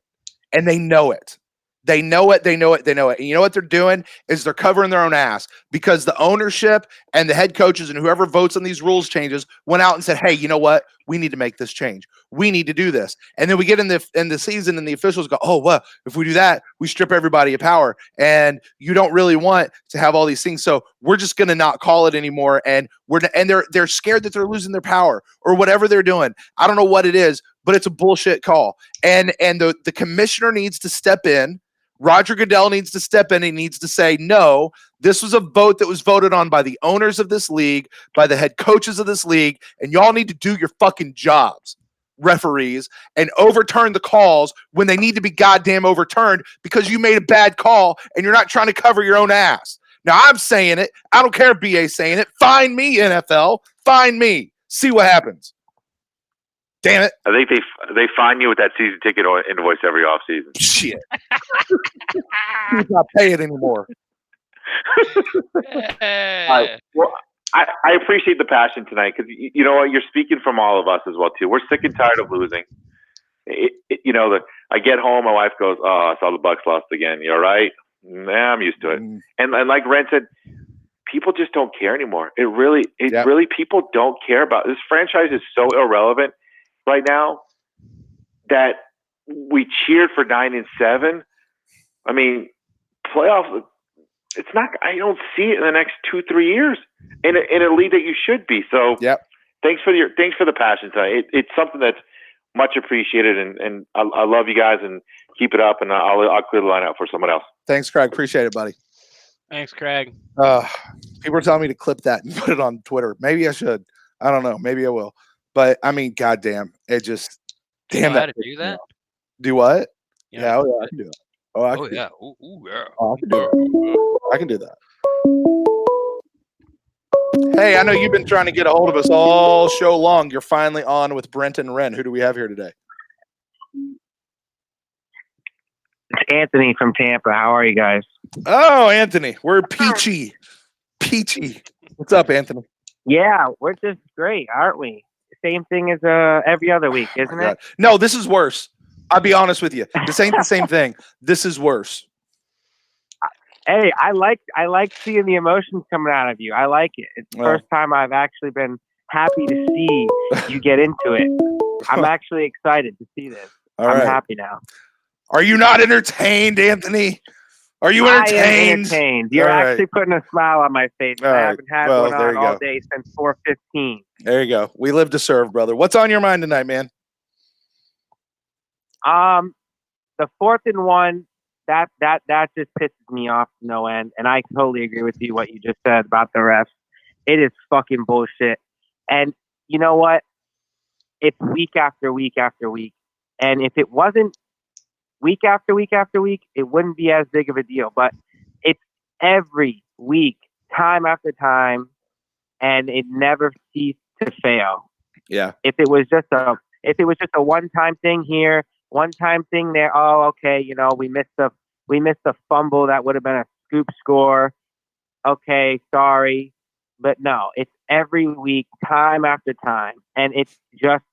and they know it. They know it. They know it. They know it. And you know what they're doing is they're covering their own ass because the ownership and the head coaches and whoever votes on these rules changes went out and said, hey, you know what? We need to make this change. We need to do this. And then we get in the season and the officials go, oh, well, if we do that, we strip everybody of power. And you don't really want to have all these things. So we're just going to not call it anymore. And they're scared that they're losing their power or whatever they're doing. I don't know what it is, but it's a bullshit call. And the commissioner needs to step in. Roger Goodell needs to step in. He needs to say, no, this was a vote that was voted on by the owners of this league, by the head coaches of this league, and y'all need to do your fucking jobs, referees, and overturn the calls when they need to be goddamn overturned because you made a bad call and you're not trying to cover your own ass. Now, I'm saying it. I don't care if BA's saying it. Fine me, NFL. Fine me. See what happens. Damn it. I think they fine you with that season ticket invoice every offseason. Shit. He's not paying anymore. Well, I appreciate the passion tonight because you know what, you're speaking from all of us as well too. We're sick and tired of losing. I get home, my wife goes, "Oh, I saw the Bucs lost again. You all right?" Nah, I'm used to it. And like Ren said, people just don't care anymore. Really people don't care about this franchise. Is so irrelevant right now that we cheered for 9-7. I mean, playoffs. It's not. I don't see it in the next 2-3 years in a league that you should be. So, thanks for the passion tonight. It's something that's much appreciated, and I love you guys and keep it up. And I'll clear the line out for someone else. Thanks, Craig. Appreciate it, buddy. Thanks, Craig. People are telling me to clip that and put it on Twitter. Maybe I should. I don't know. Maybe I will. But I mean, goddamn, it just damn that. To do that? Do what? Yeah, I can do it. Oh, I can yeah. Yeah. Oh, I can do it. I can do that. Hey, I know you've been trying to get a hold of us all show long. You're finally on with Brent and Ren. Who do we have here today? It's Anthony from Tampa. How are you guys? Oh, Anthony. We're peachy. Peachy. What's up, Anthony? Yeah, we're just great, aren't we? Same thing as every other week, isn't it? No, this is worse. I'll be honest with you. This ain't the same thing. This is worse. Hey, I like seeing the emotions coming out of you. I like it. It's the first time I've actually been happy to see you get into it. I'm actually excited to see this. I'm happy now. Are you not entertained, Anthony? Are you entertained? I am entertained. You're actually putting a smile on my face. I haven't had one on all day since 4:15. There you go. We live to serve, brother. What's on your mind tonight, man? The 4th and 1, that just pisses me off to no end. And I totally agree with you what you just said about the refs. It is fucking bullshit. And you know what? It's week after week after week. And if it wasn't week after week after week, it wouldn't be as big of a deal. But it's every week, time after time, and it never ceased to fail. Yeah. If it was just a one-time thing here, one-time thing there, oh, okay, we missed a fumble that would have been a scoop score. Okay, sorry. But no, it's every week, time after time, and it's just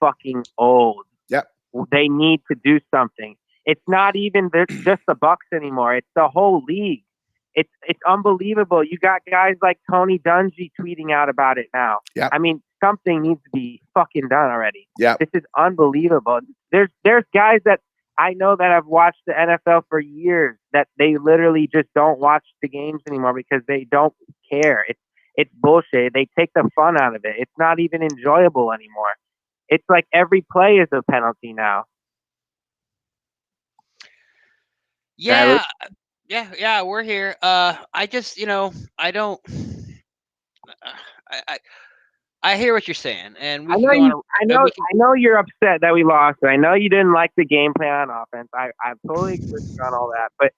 fucking old. Yep. They need to do something. It's not even just the Bucs anymore. It's the whole league. It's unbelievable. You got guys like Tony Dungy tweeting out about it now. Yeah. I mean, something needs to be fucking done already. Yeah. This is unbelievable. There's guys that I know that have watched the NFL for years that they literally just don't watch the games anymore because they don't care. It's bullshit. They take the fun out of it. It's not even enjoyable anymore. It's like every play is a penalty now. Yeah, we're here. I just, I don't. I hear what you're saying, and we I know you're upset that we lost. I know you didn't like the game plan on offense. I totally agree with you on all that. But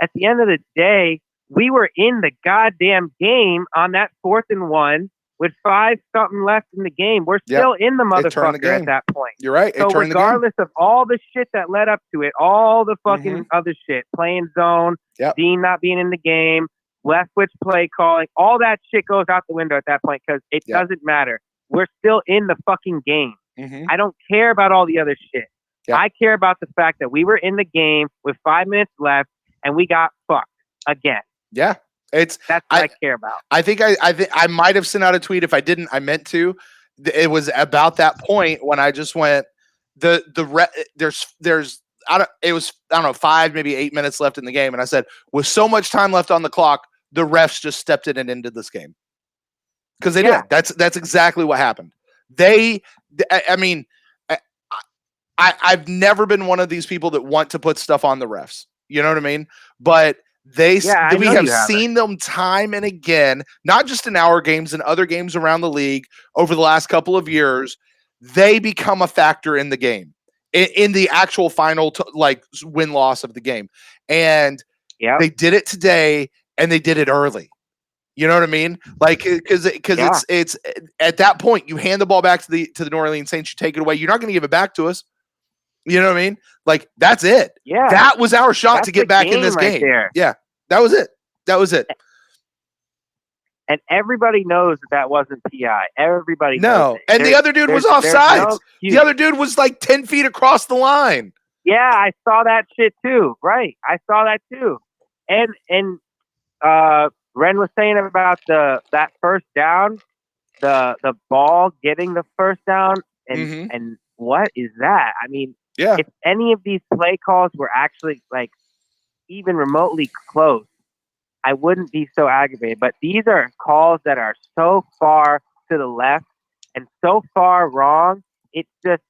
at the end of the day, we were in the goddamn game on that 4th and 1 with 5-something left in the game. We're still in the motherfucker at that point. You're right. So regardless of all the shit that led up to it, all the fucking other shit, playing zone, Dean not being in the game, left switch play calling, all that shit goes out the window at that point because it doesn't matter. We're still in the fucking game. Mm-hmm. I don't care about all the other shit. Yeah. I care about the fact that we were in the game with 5 minutes left and we got fucked again. Yeah. That's what I care about. I think I might have sent out a tweet. If I didn't, I meant to. It was about that point when I just went there's it was 5 maybe 8 minutes left in the game, and I said with so much time left on the clock, the refs just stepped in and ended this game because they did. That's exactly what happened. I've never been one of these people that want to put stuff on the refs. You know what I mean? But we have seen them time and again, not just in our games and other games around the league over the last couple of years. They become a factor in the game, in the actual final win-loss of the game. And they did it today, and they did it early. You know what I mean? Like, because it's at that point you hand the ball back to the New Orleans Saints, you take it away. You're not going to give it back to us. You know what I mean? Like, that's it. Yeah, that was our shot to get back in this game. There. Yeah, that was it. And everybody knows that wasn't PI. Everybody knows it. And the other dude was offsides. The other dude was like 10 feet across the line. Yeah, I saw that shit too. Right, I saw that too. And Ren was saying about that first down, the ball getting the first down, and what is that? I mean, if any of these play calls were actually like even remotely close, I wouldn't be so aggravated. But these are calls that are so far to the left and so far wrong. It's just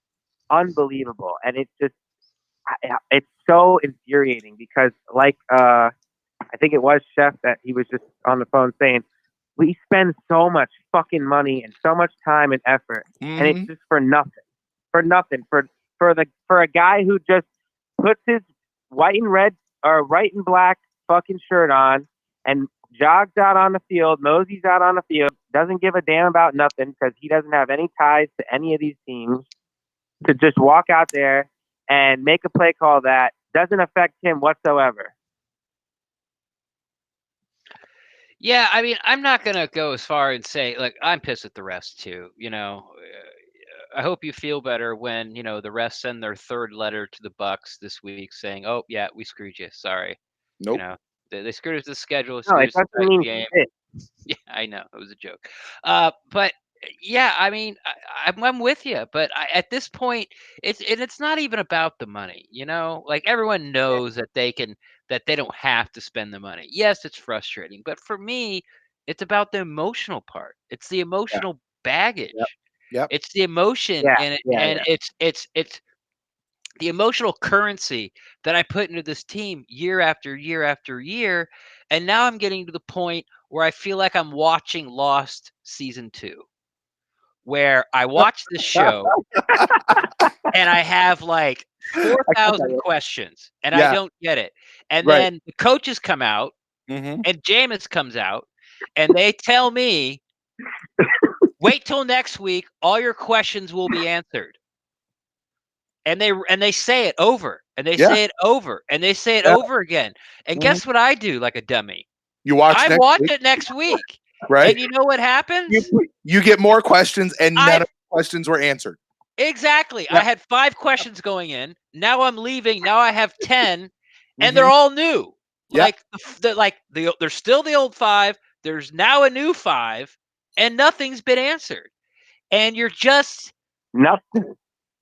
unbelievable, and it's so infuriating because, I think it was Chef that he was just on the phone saying, we spend so much fucking money and so much time and effort, and it's just for nothing. For a guy who just puts his white and red or white and black fucking shirt on and jogs out on the field, moseys out on the field, doesn't give a damn about nothing because he doesn't have any ties to any of these teams, to just walk out there and make a play call that doesn't affect him whatsoever. Yeah, I mean, I'm not going to go as far and say, like, I'm pissed at the refs too. You know, I hope you feel better when, the refs send their third letter to the Bucs this week saying, oh, yeah, we screwed you. Sorry. Nope. They screwed us the schedule. No, it doesn't mean game. Yeah, I know. It was a joke. But yeah, I mean, I'm with you. But at this point, it's not even about the money. Like everyone knows that they don't have to spend the money. Yes, it's frustrating, but for me, it's about the emotional part. It's the emotional baggage. Yep. It's the emotion, and it's the emotional currency that I put into this team year after year after year. And now I'm getting to the point where I feel like I'm watching Lost season 2, where I watch the show and I have like 4,000 questions and I don't get it. And then the coaches come out and Jameis comes out and they tell me, wait till next week, all your questions will be answered. And they say it over and they say it over and they say it over again. And guess what I do like a dummy? I watch it next week. Right. And you know what happens? You get more questions and none of the questions were answered. Exactly. Yep. I had 5 questions going in. Now I'm leaving. Now I have 10 and they're all new. Yep. There's still the old 5. There's now a new 5 and nothing's been answered. And you're just nothing.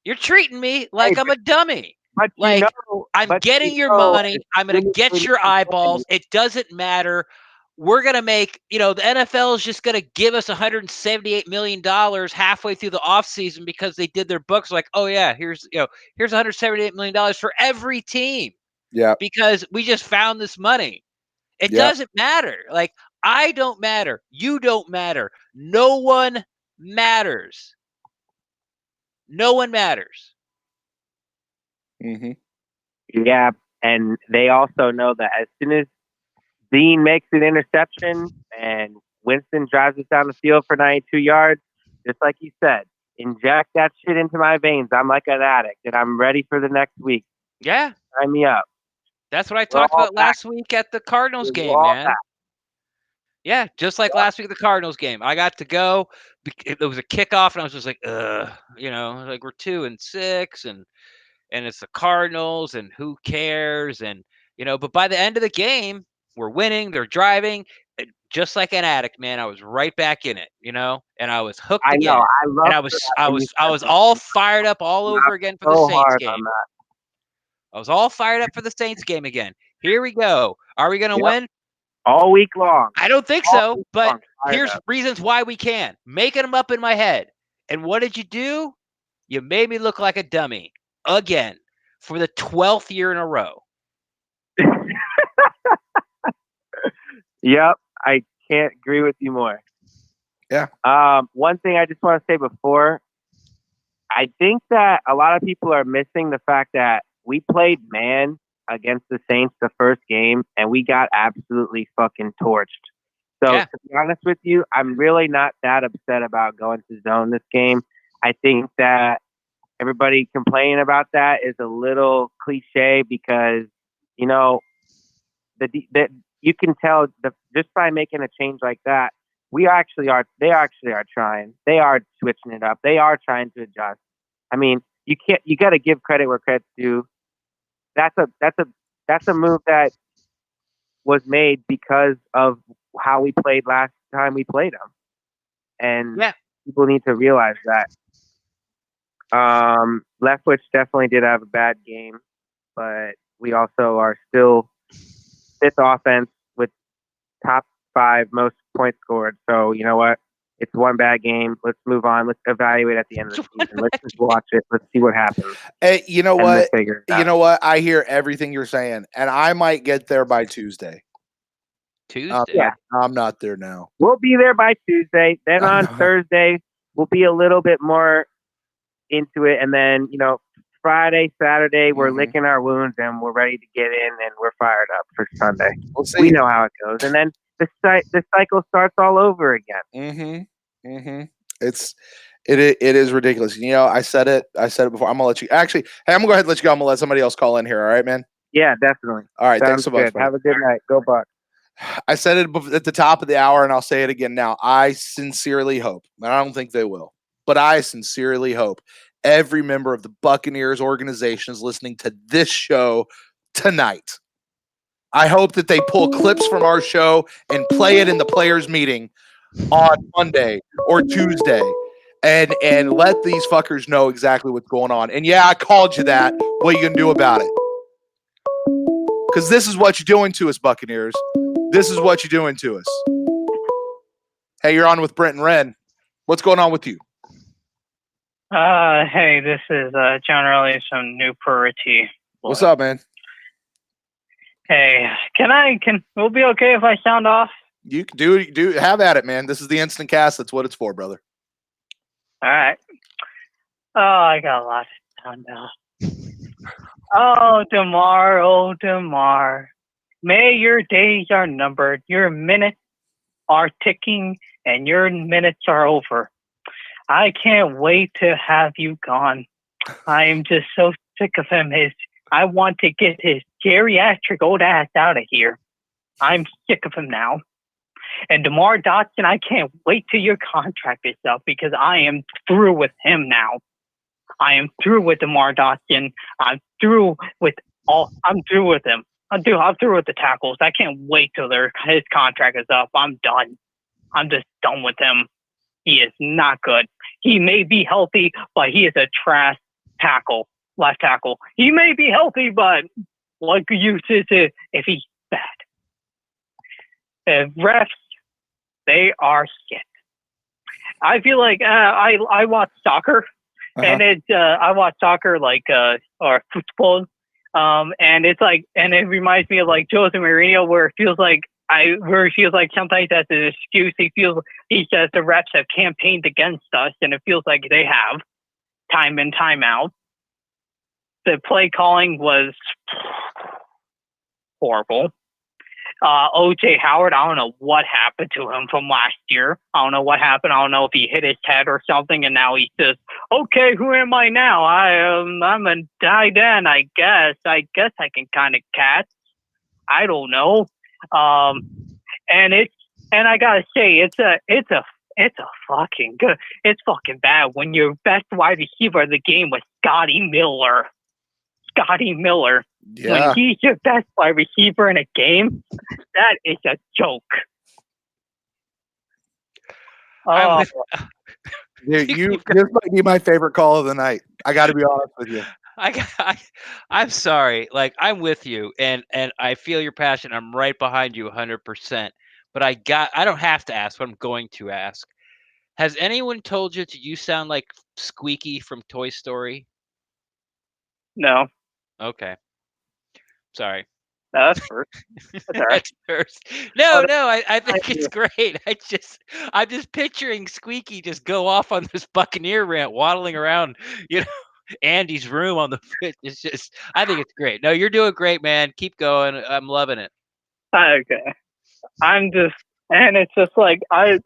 You're treating me like I'm a dummy. Like I'm getting your money. I'm going to get your eyeballs. It doesn't matter. We're going to make, the NFL is just going to give us $178 million halfway through the offseason because they did their books like, oh yeah, here's $178 million for every team. Yeah. Because we just found this money. It doesn't matter. Like, I don't matter. You don't matter. No one matters. No one matters. Yeah, and they also know that as soon as Dean makes an interception and Winston drives us down the field for 92 yards, just like you said, inject that shit into my veins. I'm like an addict, and I'm ready for the next week. Yeah. Sign me up. That's what I talked about last week at the Cardinals game, man. Yeah, just like last week at the Cardinals game. I got to go. It was a kickoff, and I was just like, like we're 2-6, and it's the Cardinals, and who cares? And but by the end of the game, we're winning. They're driving, just like an addict, man. I was right back in it, and I was hooked I again. know. I love And I was all fired up all over again for the so Saints hard game. on that. I was all fired up for the Saints game again. Here we go. Are we going to win? All week long. I don't think All so, week but long, fired here's up. reasons why we can. Making them up in my head. And what did you do? You made me look like a dummy again for the 12th year in a row. Yep, I can't agree with you more. Yeah. One thing I just want to say before, I think that a lot of people are missing the fact that we played man against the Saints the first game, and we got absolutely fucking torched. So Yeah. to be honest with you, I'm really not that upset about going to zone this game. I think that everybody complaining about that is a little cliche because, the you can tell just by making a change like that, they actually are trying. They are switching it up. They are trying to adjust. I mean, you got to give credit where credit's due. That's a move that was made because of how we played last time we played them. And people need to realize that. Leftwich definitely did have a bad game, but we also are still fifth offense with top 5 most points scored. So you know what? It's one bad game. Let's move on. Let's evaluate at the end of the season. Let's just watch it. Let's see what happens. Hey, you know what? You know what? I hear everything you're saying, and I might get there by Tuesday. Tuesday? I'm not there now. We'll be there by Tuesday. Then on Thursday, we'll be a little bit more into it. And then, Friday, Saturday, we're licking our wounds and we're ready to get in and we're fired up for Sunday. We'll see. We know how it goes. And then the cycle starts all over again. It is ridiculous. I said it before. I'm gonna let you I'm gonna go ahead and let you go. I'm gonna let somebody else call in here. All right, man. Yeah, definitely. All right. Sounds Thanks so much. Have a good night. Go Bucs. I said it at the top of the hour, and I'll say it again now. I sincerely hope, and I don't think they will, but I sincerely hope every member of the Buccaneers organization is listening to this show tonight. I hope that they pull clips from our show and play it in the players' meeting on Monday or Tuesday and let these fuckers know exactly what's going on. And yeah, I called you that. What are you going to do about it? Because this is what you're doing to us, Buccaneers. This is what you're doing to us. Hey, you're on with Brent and Ren. What's going on with you? Hey, this is John Early from New Purity. What's up, man? Hey, will it be okay if I sound off? You can do have at it, man. This is the InstantCast. That's what it's for, brother. All right. Oh, I got a lot to sound off. Oh, Damar, may your days are numbered, your minutes are ticking, and your minutes are over. I can't wait to have you gone. I am just so sick of him. I want to get his geriatric old ass out of here. I'm sick of him now. And DeMar Dotson, I can't wait till your contract is up because I am through with him now. I am through with DeMar Dotson. I'm through with him. I'm through with the tackles. I can't wait till his contract is up. I'm done. I'm just done with him. He is not good. He may be healthy, but he is a trash left tackle. He may be healthy, but like you said, if he's bad. The refs, they are shit. I feel like I watch soccer, and I watch soccer or football, and it's like, and it reminds me of like Jose Mourinho, where it feels like sometimes that's an excuse. He says the refs have campaigned against us, and it feels like they have, time in, time out. The play calling was horrible. OJ Howard, I don't know what happened to him from last year. I don't know what happened. I don't know if he hit his head or something, and now he says, "Okay, who am I now? I'm a tight end, I guess. I can kind of catch. I don't know." And And I gotta say, it's a fucking good. It's fucking bad when your best wide receiver of the game was Scotty Miller. Scotty Miller. Yeah. When he's your best wide receiver in a game, that is a joke. Oh, This might be my favorite call of the night. I got to be honest with you. I'm sorry. Like, I'm with you, and I feel your passion. I'm right behind you 100%. But I don't have to ask, but I'm going to ask. Has anyone told you you sound like Squeaky from Toy Story? no. Okay. Sorry. That's first. That's all right. That's first. No, I think it's great. I'm just picturing Squeaky just go off on this Buccaneer rant, waddling around, Andy's room on the pitch. It's just, I think it's great. No, you're doing great, man. Keep going. I'm loving it. Okay. I'm just, and it's just like, I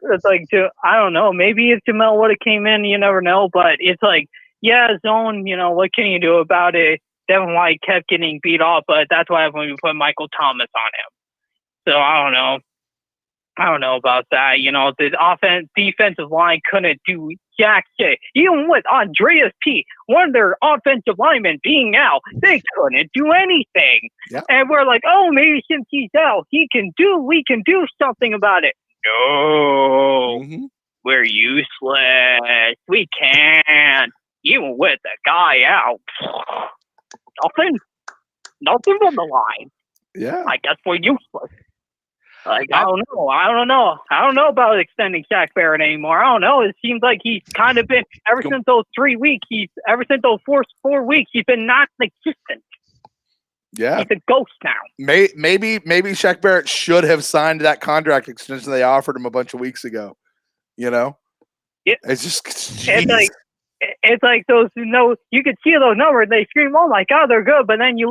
don't know. Maybe if Jamel would have came in, you never know. But it's like, yeah, zone, what can you do about it? Devin White kept getting beat off, but that's why when we put Michael Thomas on him. So I don't know. I don't know about that. The defensive line couldn't do jack shit. Even with Andreas P., one of their offensive linemen being out, they couldn't do anything. Yep. And we're like, oh, maybe since he's out, we can do something about it. No, we're useless. We can't. Even with the guy out, nothing on the line. Yeah. I guess we're useless. Like, I don't know. I don't know about extending Shaq Barrett anymore. I don't know. It seems like he's kind of been, ever since those 3 weeks, ever since those 4 weeks, he's been non-existent. Yeah. He's a ghost now. Maybe Shaq Barrett should have signed that contract extension they offered him a bunch of weeks ago. Yeah. It's just, it's like those, you could see those numbers. They scream, "Oh my God, they're good!" But then you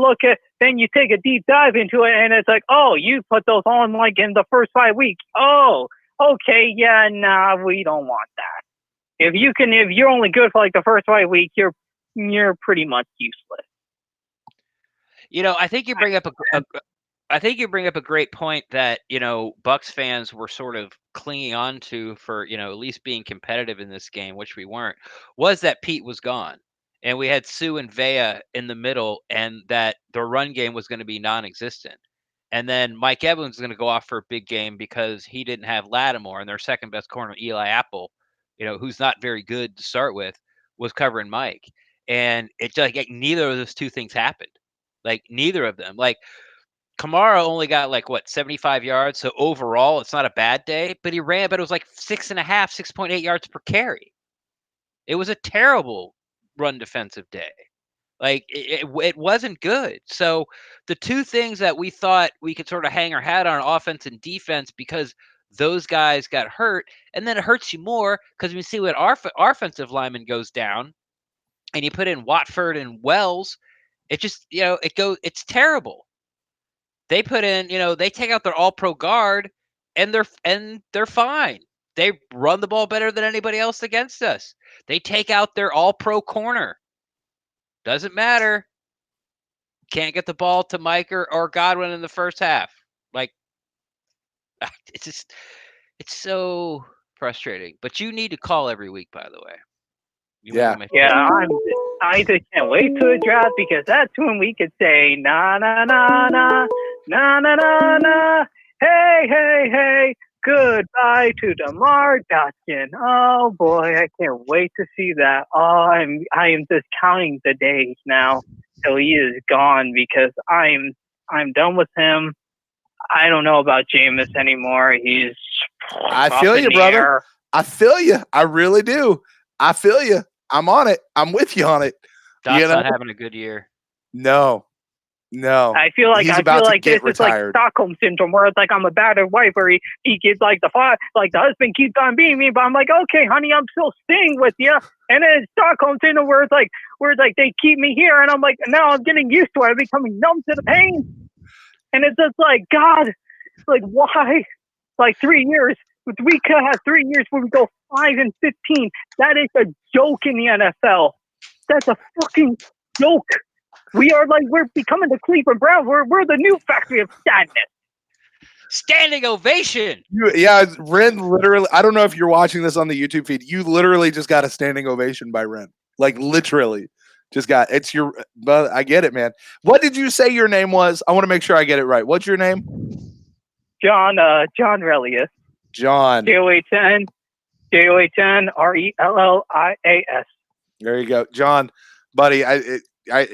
take a deep dive into it, and it's like, "Oh, you put those on like in the first 5 weeks." Oh, okay, yeah, nah, we don't want that. If you're only good for like the first 5 weeks, you're pretty much useless. I think you bring up a great point that, Bucs fans were sort of clinging on to for, at least being competitive in this game, which we weren't, was that Pete was gone. And we had Sue and Vea in the middle, and that the run game was going to be non-existent. And then Mike Evans was going to go off for a big game because he didn't have Lattimore, and their second best corner, Eli Apple, who's not very good to start with, was covering Mike. And it's like neither of those two things happened. Like, neither of them. Like, Kamara only got 75 yards. So overall, it's not a bad day, but it was like 6.8 yards per carry. It was a terrible run defensive day. Like, it wasn't good. So the two things that we thought we could sort of hang our hat on offense and defense, because those guys got hurt, and then it hurts you more because we see when our offensive lineman goes down and you put in Watford and Wells, it just, it's terrible. They put in, they take out their all-pro guard, and they're fine. They run the ball better than anybody else against us. They take out their all-pro corner. Doesn't matter. Can't get the ball to Mike or Godwin in the first half. Like, it's so frustrating. But you need to call every week, by the way. I just can't wait to the draft, because that's when we could say na na na na na na na na. Hey, goodbye to DeMar Dotson. Oh boy, I can't wait to see that. Oh, I am just counting the days now till he is gone, because I'm done with him. I don't know about Jameis anymore. I feel you, brother. I feel you. I really do. I feel you. I'm on it. I'm with you on it. Dot's not having a good year. No. I feel like this is like Stockholm syndrome, where it's like I'm a battered wife, where he gets like the husband keeps on beating me, but I'm like, okay, honey, I'm still staying with you. And then it's Stockholm syndrome, where it's like they keep me here, and I'm like, now I'm getting used to it. I'm becoming numb to the pain, and it's just like, God, like, why? Like 3 years. We could have 3 years where we go 5-15. That is a joke in the NFL. That's a fucking joke. We're becoming the Cleveland Browns. We're the new factory of sadness. Standing ovation. Ren literally. I don't know if you're watching this on the YouTube feed. You literally just got a standing ovation by Ren. Like literally, just got. It's your. But I get it, man. What did you say your name was? I want to make sure I get it right. What's your name? John Relius. John. JOHN RELLIAS. There you go, John, buddy. I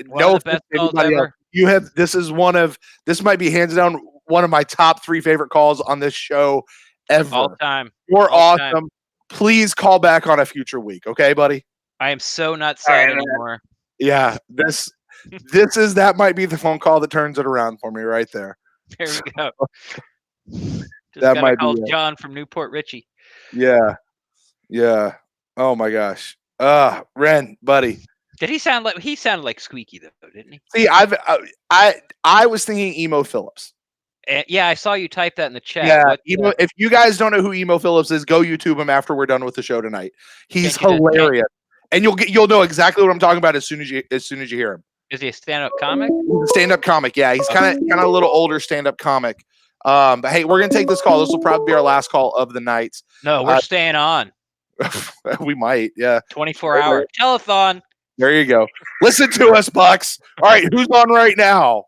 One know of the best calls anybody else. ever. You have. This might be hands down one of my top 3 favorite calls on this show ever. All time. You're All awesome. time. Please call back on a future week, okay, buddy? I am so not sad right, anymore. Yeah, this that might be the phone call that turns it around for me right there. There we go. Just That gotta might call be it. John from Newport Richie. Yeah. Oh my gosh. Ren, buddy. Did he sounded like Squeaky though, didn't he? See, I was thinking Emo Phillips. Yeah, I saw you type that in the chat. Yeah, What, if you guys don't know who Emo Phillips is, go YouTube him after we're done with the show tonight. He's Can't you just- hilarious, and you'll know exactly what I'm talking about as soon as you hear him. is he a stand-up comic? Stand-up comic, yeah. He's kind of a little older stand-up comic. But hey, we're gonna take this call. This will probably be our last call of the night. No, we're staying on. We might, yeah. 24-hour telethon. There you go. Listen to us, Bucs. All right, who's on right now?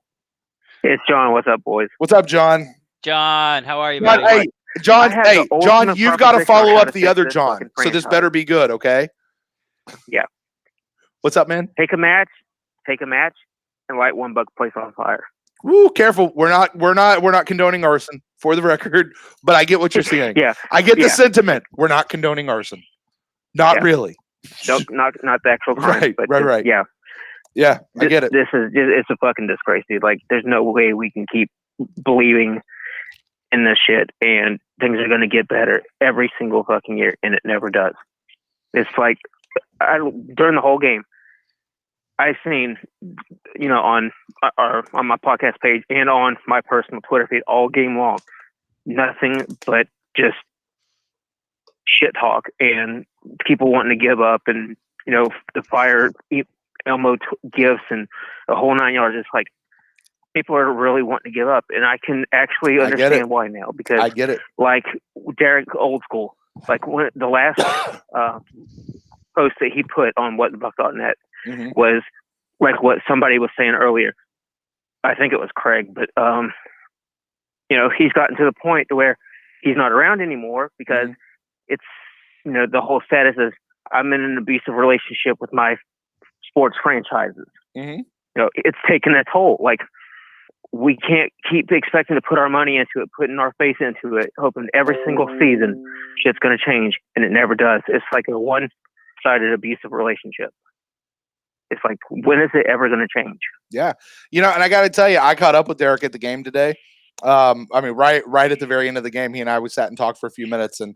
It's John. What's up, boys? What's up, John? John, how are you, John, buddy? hey, John, I had the ultimate you've got to proposition on follow how up to the fix other this John. fucking So this franchise. better be good, okay? Yeah. What's up, man? Take a match, and light one Bucs place on fire. Woo, careful. We're not condoning arson for the record, but I get what you're saying. Yeah. I get the Yeah. sentiment. We're not condoning arson. Not Yeah. really. Nope, not the actual crime, Right, but right. Yeah. Yeah, I get it. It's a fucking disgrace, dude. Like, there's no way we can keep believing in this shit, and things are going to get better every single fucking year, and it never does. It's like, during the whole game, I seen, on my podcast page and on my personal Twitter feed all game long, nothing but just shit talk and people wanting to give up, and the fire Elmo gifts and the whole 9 yards. It's like people are really wanting to give up, and I can actually understand why now, because I get it. like Derek old school, like when the last post that he put on whatthebuck.net Mhm. was like what somebody was saying earlier. I think it was Craig, but he's gotten to the point to where he's not around anymore because it's the whole status is I'm in an abusive relationship with my sports franchises. Mhm. It's taken a toll. Like, we can't keep expecting to put our money into it, putting our face into it, hoping every single season shit's going to change, and it never does. It's like a one-sided abusive relationship. It's like, when is it ever going to change? Yeah. And I got to tell you, I caught up with Derek at the game today. Right at the very end of the game, he and I sat and talked for a few minutes, and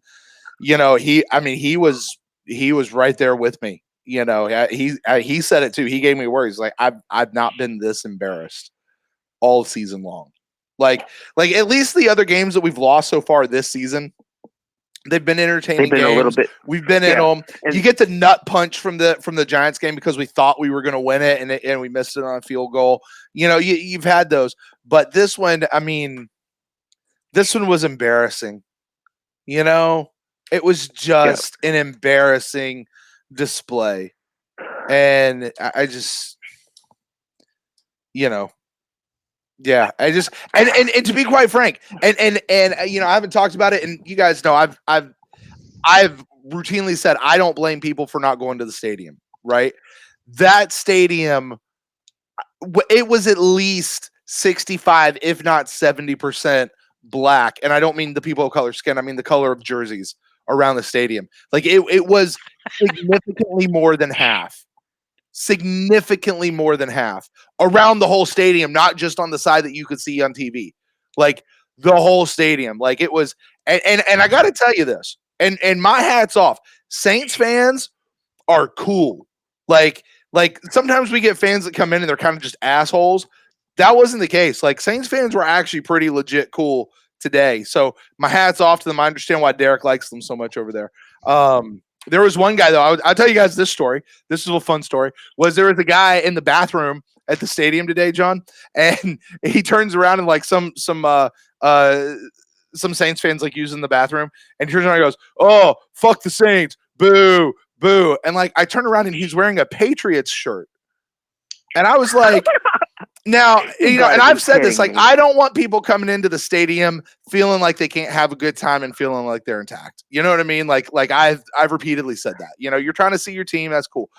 he was right there with me. He said it too. He gave me words like I've not been this embarrassed all season long. Like at least the other games that we've lost so far this season, they've been entertaining. They've been games. a little bit. We've been in them. You get the nut punch from the Giants game because we thought we were going to win it, and we missed it on a field goal. You've had those, but this one, this one was embarrassing. It was just an embarrassing display, and I just, yeah, I just and to be quite frank, and I haven't talked about it, and you guys know I've routinely said I don't blame people for not going to the stadium. Right, that stadium, it was at least 65, if not 70% black, and I don't mean the people of color skin. I mean the color of jerseys around the stadium. Like it was significantly more than half. Significantly more than half around the whole stadium, not just on the side that you could see on TV. Like the whole stadium. Like it was, and I got to tell you this, and my hat's off. Saints fans are cool. Like sometimes we get fans that come in and they're kind of just assholes. That wasn't the case. Like Saints fans were actually pretty legit cool today. So my hat's off to them. I understand why Derek likes them so much over there. There was one guy though. I'll tell you guys this story. This is a fun story. There was a guy in the bathroom at the stadium today, John, and he turns around and like some some Saints fans like using the bathroom, and he turns around and goes, "Oh, fuck the Saints, boo, boo," and like I turn around and he's wearing a Patriots shirt, and I was like. Now, and I've said this, like, I don't want people coming into the stadium feeling like they can't have a good time and feeling like they're intact. You know what I mean? Like I've repeatedly said that. You're trying to see your team, that's cool.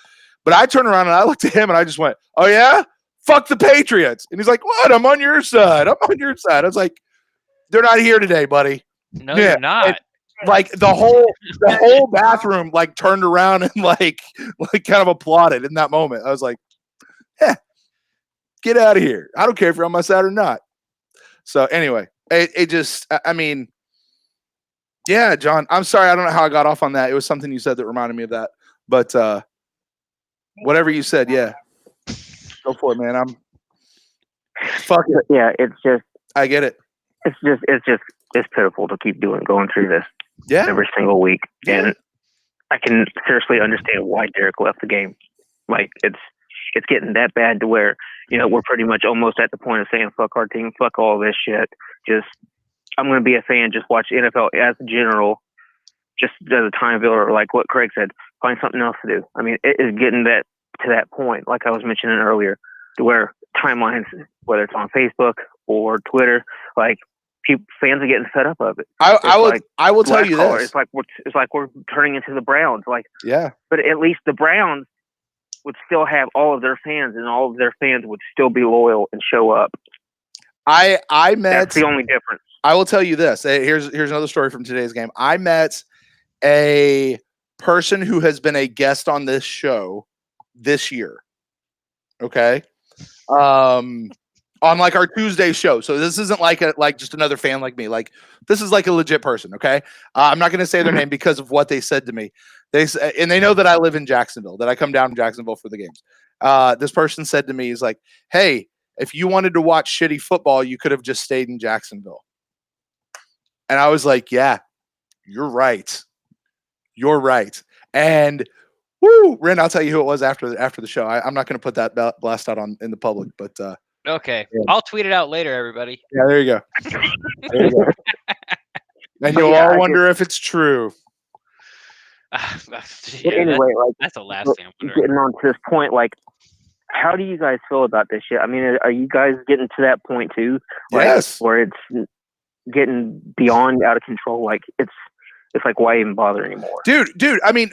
But I turned around and I looked at him and I just went, "Oh yeah? Fuck the Patriots." And he's like, "What? I'm on your side. I'm on your side." I was like, "They're not here today, buddy." No, they're not. And, like the whole bathroom like turned around and like kind of applauded in that moment. I was like, "Yeah. Get out of here. I don't care if you're on my side or not." So anyway, it just, I mean, yeah, John, I'm sorry. I don't know how I got off on that. It was something you said that reminded me of that, but whatever you said, yeah, go for it, man. Fuck it. Yeah, it's just, I get it. It's pitiful to keep going through this every single week. Yeah. And I can seriously understand why Derek left the game. Like it's getting that bad to where, we're pretty much almost at the point of saying, fuck our team, fuck all this shit. Just, I'm going to be a fan, just watch NFL as a general, just as a time filler, like what Craig said, find something else to do. I mean, it is getting to that point, like I was mentioning earlier, to where timelines, whether it's on Facebook or Twitter, like fans are getting fed up of it. I will tell you this. It's like we're turning into the Browns. Like, yeah, but at least the Browns would still have all of their fans, and all of their fans would still be loyal and show up. That's the only difference. I will tell you this. Here's another story from today's game. I met a person who has been a guest on this show this year. Okay. On like our Tuesday show. So this isn't like just another fan like me. Like this is like a legit person. Okay. I'm not going to say their name because of what they said to me. And they know that I live in Jacksonville, that I come down to Jacksonville for the games. This person said to me, he's like, "Hey, if you wanted to watch shitty football, you could have just stayed in Jacksonville." And I was like, "Yeah, you're right. You're right." And woo, Ren, I'll tell you who it was after the show. I'm not going to put that blast out in the public, but okay, yeah. I'll tweet it out later, everybody. Yeah, there you go. There you go. And you'll all wonder if it's true. Anyway, that's the last thing. Getting on to this point, like, how do you guys feel about this shit? I mean, are you guys getting to that point too? Like, yes. Where it's getting beyond out of control? Like it's like, why even bother anymore? Dude. I mean,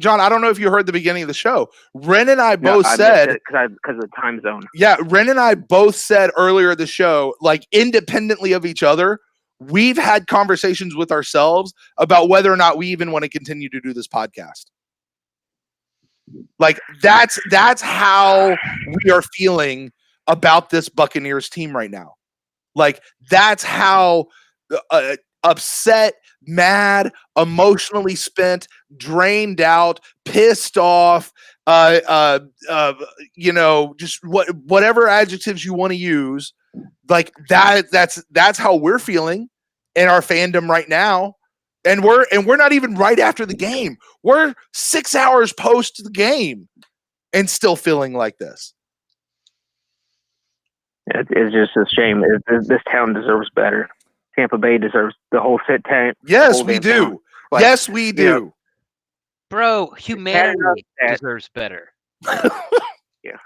John, I don't know if you heard the beginning of the show. Ren and I both said because of the time zone. Yeah, Ren and I both said earlier in the show, like independently of each other, we've had conversations with ourselves about whether or not we even want to continue to do this podcast. Like that's how we are feeling about this Buccaneers team right now. Like that's how upset, mad, emotionally spent, drained out, pissed off, just whatever adjectives you want to use, like that's how we're feeling in our fandom right now. And we're not even right after the game. We're 6 hours post the game and still feeling like this. It's just a shame. This town deserves better. Tampa Bay deserves the whole sit tank. Yes, we do. Yes, we do. Bro, humanity deserves better. Yeah.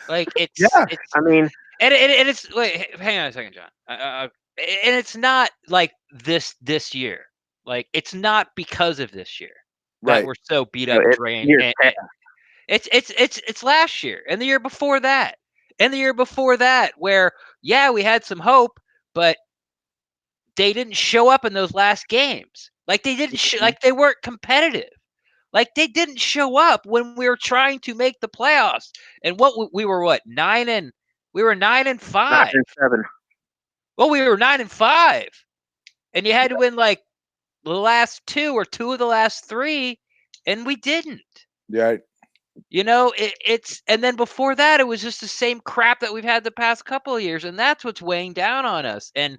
Like it's. I mean, and it's. Wait, hang on a second, John. And it's not like this year. Like it's not because of this year that we're so beat up, drained. It's last year and the year before that, and the year before that, where we had some hope, but they didn't show up in those last games. Like they didn't like they weren't competitive. Like they didn't show up when we were trying to make the playoffs. And we were 9-5. 9-7. Well, we were 9-5, and you had to win like the last two or two of the last three, and we didn't. Yeah. It's and then before that, it was just the same crap that we've had the past couple of years, and that's what's weighing down on us. And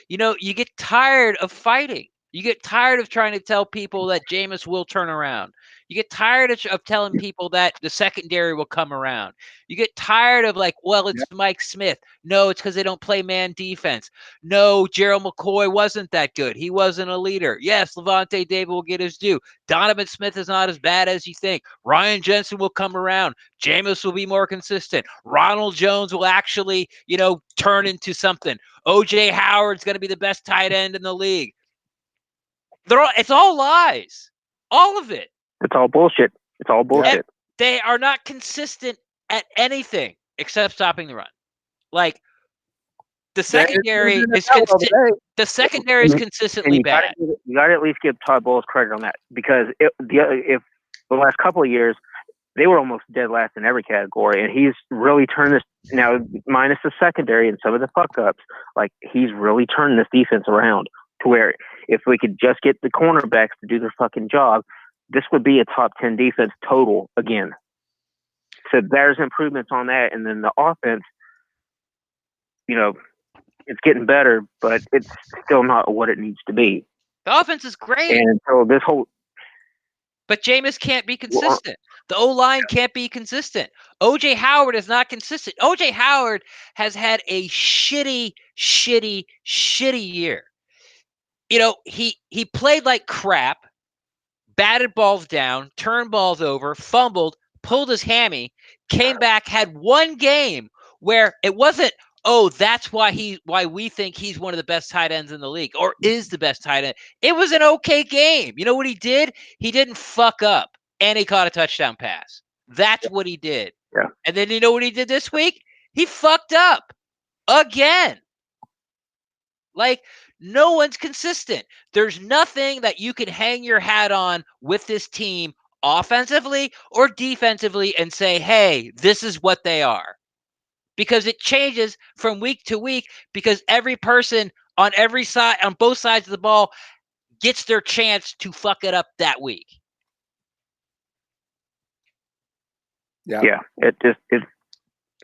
you get tired of fighting. You get tired of trying to tell people that Jameis will turn around. You get tired of telling people that the secondary will come around. You get tired of like, well, it's Mike Smith. No, it's because they don't play man defense. No, Gerald McCoy wasn't that good. He wasn't a leader. Yes, Levante David will get his due. Donovan Smith is not as bad as you think. Ryan Jensen will come around. Jameis will be more consistent. Ronald Jones will actually, turn into something. O.J. Howard's going to be the best tight end in the league. It's all lies. All of it. It's all bullshit. It's all bullshit. And they are not consistent at anything except stopping the run. Like the secondary is consistently bad. You got to at least give Todd Bowles credit on that, because if the last couple of years they were almost dead last in every category, and he's really turned this now, minus the secondary and some of the fuck ups. Like, he's really turned this defense around to where if we could just get the cornerbacks to do their fucking job, this would be a top 10 defense total again. So there's improvements on that. And then the offense, it's getting better, but it's still not what it needs to be. The offense is great. And so this whole... But Jameis can't be consistent. The O-line can't be consistent. O.J. Howard is not consistent. O.J. Howard has had a shitty year. He played like crap, batted balls down, turned balls over, fumbled, pulled his hammy, came back, had one game where it wasn't, that's why we think he's one of the best tight ends in the league or is the best tight end. It was an okay game. You know what he did? He didn't fuck up, and he caught a touchdown pass. That's what he did. Yeah. And then you know what he did this week? He fucked up again. Like, no one's consistent. There's nothing that you can hang your hat on with this team offensively or defensively and say, hey, this is what they are. Because it changes from week to week, because every person on every side, on both sides of the ball, gets their chance to fuck it up that week. Yeah. I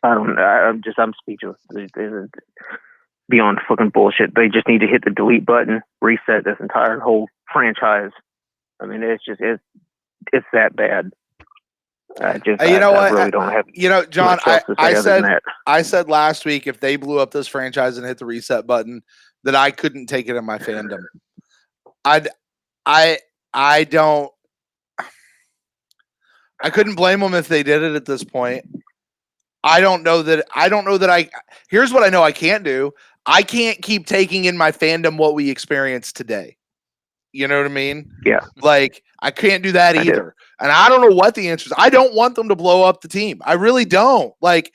don't know. I'm speechless. It's beyond fucking bullshit. They just need to hit the delete button, reset this entire whole franchise. I mean, it's that bad. I really don't have. John, I said last week, if they blew up this franchise and hit the reset button, that I couldn't take it in my fandom. I couldn't blame them if they did it at this point. I don't know that here's what I know I can't do. I can't keep taking in my fandom what we experienced today. You know what I mean? Yeah. Like, I can't do that either. And I don't know what the answer is. I don't want them to blow up the team. I really don't. Like,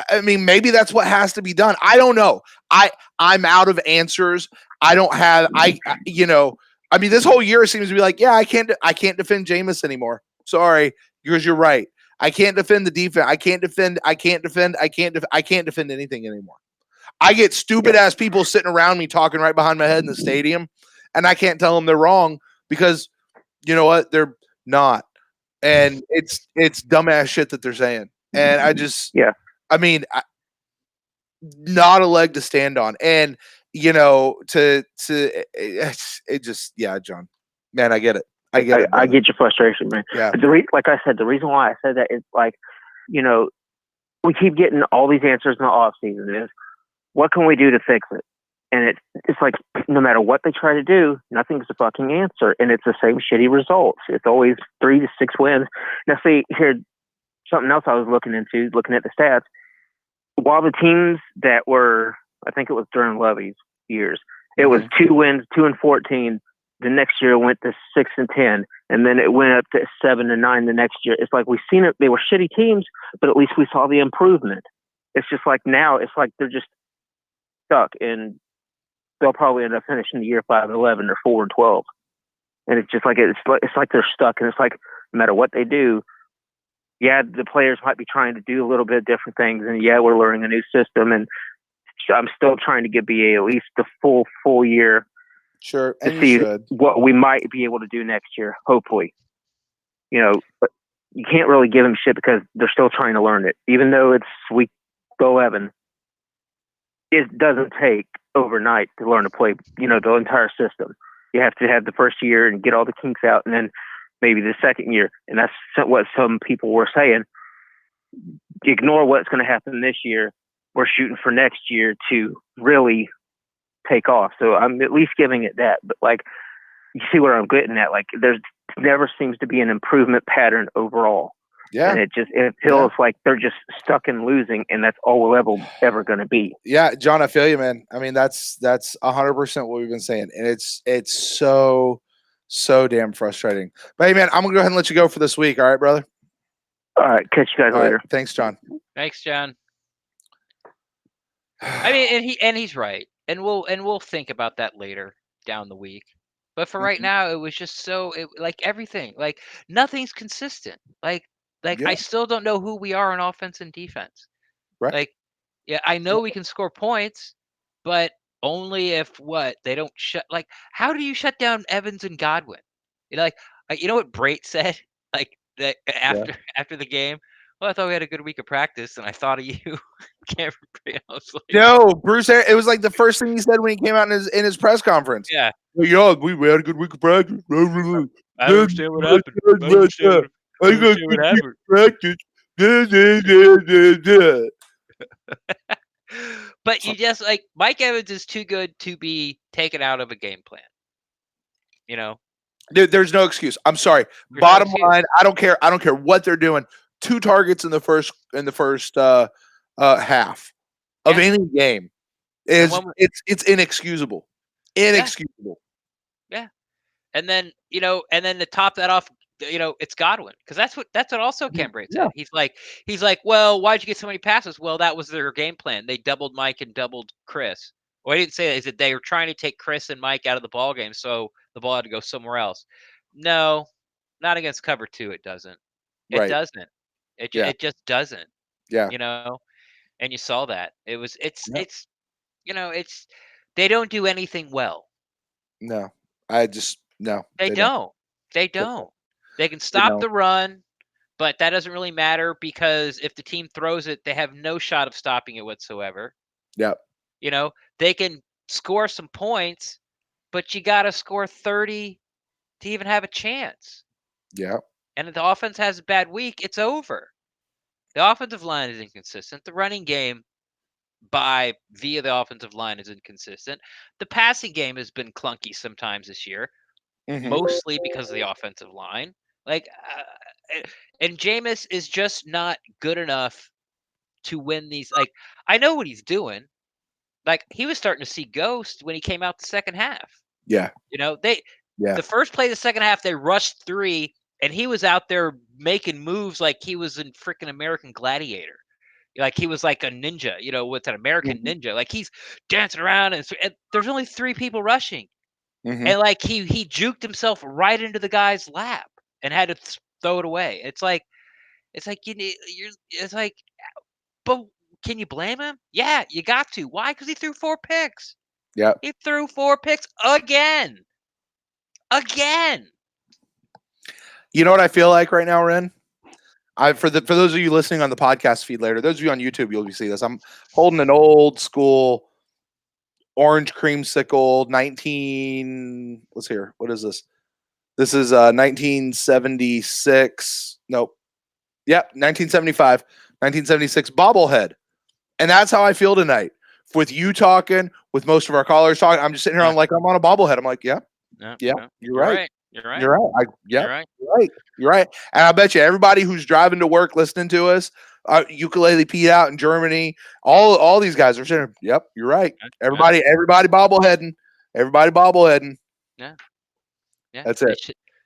I mean, maybe that's what has to be done. I don't know. I'm out of answers. I don't have, this whole year seems to be like, I can't defend Jameis anymore. Sorry, because you're right. I can't defend the defense. I can't defend anything anymore. I get stupid ass people sitting around me talking right behind my head in the stadium, and I can't tell them they're wrong because you know what? They're not. And it's dumbass shit that they're saying. And I just, not a leg to stand on. And, John, man, I get it. I get your frustration, man. Yeah. But like I said, the reason why I said that is like, we keep getting all these answers in the off season. Is what can we do to fix it? And it's like, no matter what they try to do, nothing's a fucking answer. And it's the same shitty results. It's always 3 to 6 wins. Now, see, here, something else I was looking at the stats. While the teams that were, I think it was during Lovey's years, it was 2 wins, 2-14. The next year it went to 6-10. And then it went up to 7-9 the next year. It's like we've seen it. They were shitty teams, but at least we saw the improvement. It's just like now, it's like they're just stuck in. They'll probably end up finishing the year 5-11 or 4-12, and it's just like it's like they're stuck. And it's like no matter what they do, the players might be trying to do a little bit of different things, and we're learning a new system. And I'm still trying to give BA at least the full year, sure, to see what we might be able to do next year. Hopefully, but you can't really give them shit because they're still trying to learn it, even though it's week 11. It doesn't take overnight to learn to play, the entire system. You have to have the first year and get all the kinks out, and then maybe the second year. And that's what some people were saying. Ignore what's going to happen this year. We're shooting for next year to really take off. So I'm at least giving it that. But like, you see where I'm getting at. Like, there's never seems to be an improvement pattern overall. Yeah. And it feels like they're just stuck in losing, and that's all we're ever going to be. Yeah, John, I feel you, man. I mean, that's 100% what we've been saying, and it's so damn frustrating. But hey, man, I'm gonna go ahead and let you go for this week. All right, brother. All right, catch you guys later. Right. Thanks, John. Thanks, John. I mean, he's right, and we'll think about that later down the week. But for right now, it was just like everything, like nothing's consistent. Like I still don't know who we are on offense and defense. Right. Like, yeah, I know we can score points, but only if they don't shut. Like, how do you shut down Evans and Godwin? You know, you know what Brait said, like that after the game. Well, I thought we had a good week of practice, and I thought of you. Can't remember. I was like, no, Bruce. It was like the first thing he said when he came out in his press conference. Yeah. Yeah, we had a good week of practice. I don't understand what happened. I don't understand what happened. Practice. But you just like Mike Evans is too good to be taken out of a game plan. You know, Dude, there's no excuse. I'm sorry. Bottom line, I don't care. I don't care what they're doing. 2 targets in the first half of any game it's inexcusable. Inexcusable. Yeah. And then to top that off, it's Godwin, because that's what also Ken Brait said. He's like, well, why'd you get so many passes? Well, that was their game plan. They doubled Mike and doubled Chris. Well, he didn't say that. He said they were trying to take Chris and Mike out of the ball game, so the ball had to go somewhere else. No, not against cover 2. It doesn't. It doesn't. It just doesn't. Yeah. And you saw that. They don't do anything well. No. No. They don't. They don't. They can stop the run, but that doesn't really matter, because if the team throws it, they have no shot of stopping it whatsoever. Yep. They can score some points, but you got to score 30 to even have a chance. Yeah. And if the offense has a bad week, it's over. The offensive line is inconsistent. The running game via the offensive line is inconsistent. The passing game has been clunky sometimes this year, mostly because of the offensive line. And Jameis is just not good enough to win these. Like, I know what he's doing. Like, he was starting to see ghosts when he came out the second half. Yeah. The first play of the second half, they rushed 3, and he was out there making moves like he was in freaking American Gladiator. Like he was like a ninja, with an American ninja. Like he's dancing around, and there's only 3 people rushing. And like he juked himself right into the guy's lap and had to throw it away. It's like but can you blame him? Yeah, you got to. Why? Because he threw 4 picks. Yeah. He threw 4 picks again. You know what I feel like right now, Ren? For those of you listening on the podcast feed later, those of you on YouTube, you'll see this. I'm holding an old school orange creamsicle 19. Let's hear. What is this? This is 1976. Nope. Yep, 1975, 1976 bobblehead. And that's how I feel tonight. With you talking, with most of our callers talking, I'm just sitting here. I'm like, I'm on a bobblehead. I'm like, you're right. You're right. You're right. And I bet you everybody who's driving to work listening to us, Ukulele Pete out in Germany, all these guys are saying, "Yep, you're right." Everybody bobbleheading. Everybody bobbleheading. Yeah. That's it.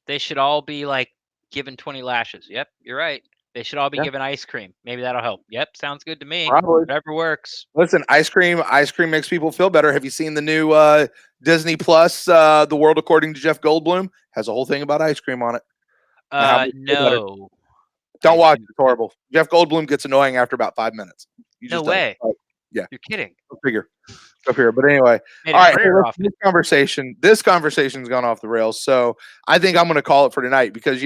They should all be like given 20 lashes. Yep, you're right. They should all be given ice cream. Maybe that'll help. Yep, sounds good to me. Probably. Whatever works. Listen, ice cream makes people feel better. Have you seen the new Disney Plus, The World According to Jeff Goldblum? Has a whole thing about ice cream on it. No. Don't watch it. It's horrible. Jeff Goldblum gets annoying after about 5 minutes. No way. Yeah. You're kidding. Go figure. But anyway, all right. This conversation's gone off the rails. So I think I'm going to call it for tonight because,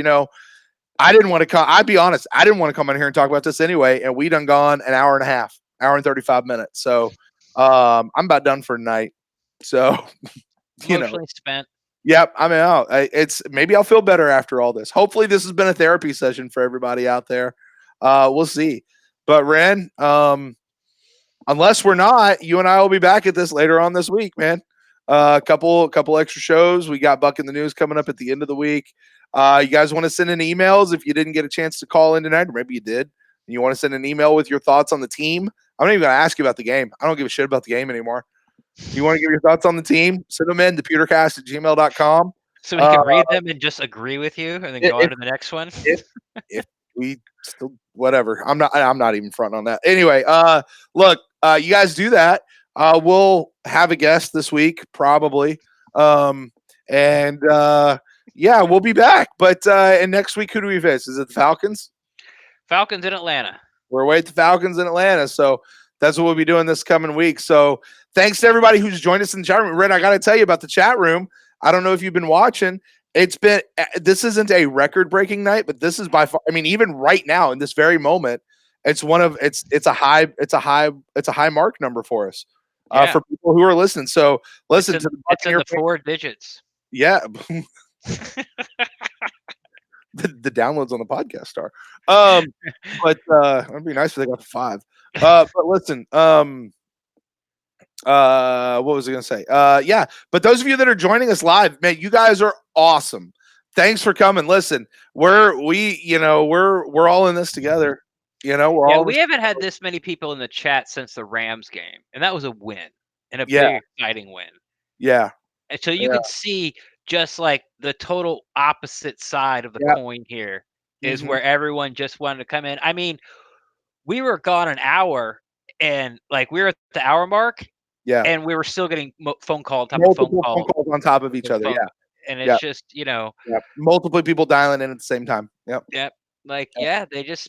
I didn't want to come. I'd be honest. I didn't want to come in here and talk about this anyway. And we done gone an hour and a half, hour and 35 minutes. So I'm about done for tonight. So, Emotionally spent. Yep, I'm out. It's maybe I'll feel better after all this. Hopefully, this has been a therapy session for everybody out there. We'll see. But Ren, unless we're not, you and I will be back at this later on this week, man. A couple extra shows. We got Buck in the News coming up at the end of the week. You guys want to send in emails if you didn't get a chance to call in tonight, or maybe you did, and you want to send an email with your thoughts on the team. I'm not even going to ask you about the game. I don't give a shit about the game anymore. You want to give your thoughts on the team? Send them in to pewtercast@gmail.com. So we can read them and just agree with you, and then go on to the next one. If we still whatever, I'm not even fronting on that. Anyway, look, you guys do that. We'll have a guest this week probably, and yeah, we'll be back. But and next week, who do we face? Is it the Falcons? Falcons in Atlanta. We're away at the Falcons in Atlanta, so that's what we'll be doing this coming week. So thanks to everybody who's joined us in the chat room. Ren, I got to tell you about the chat room. I don't know if you've been watching. This isn't a record-breaking night, but this is by far. I mean, even right now in this very moment, it's a high mark number for us for people who are listening. So listen to it's in the 4 digits. Yeah. The downloads on the podcast are. But it'd be nice if they got to 5. But listen, what was I gonna say? Yeah, but those of you that are joining us live, man, you guys are awesome. Thanks for coming. Listen, we're all in this together. We haven't had this many people in the chat since the Rams game, and that was a win and a big exciting win. Yeah. And so you can see just like the total opposite side of the coin here is where everyone just wanted to come in. I mean, we were gone an hour, and like we were at the hour mark. Yeah. And we were still getting phone call on top multiple of phone calls on top of each other. phone. Yeah. And it's just, multiple people dialing in at the same time. Yep. Yep. Like,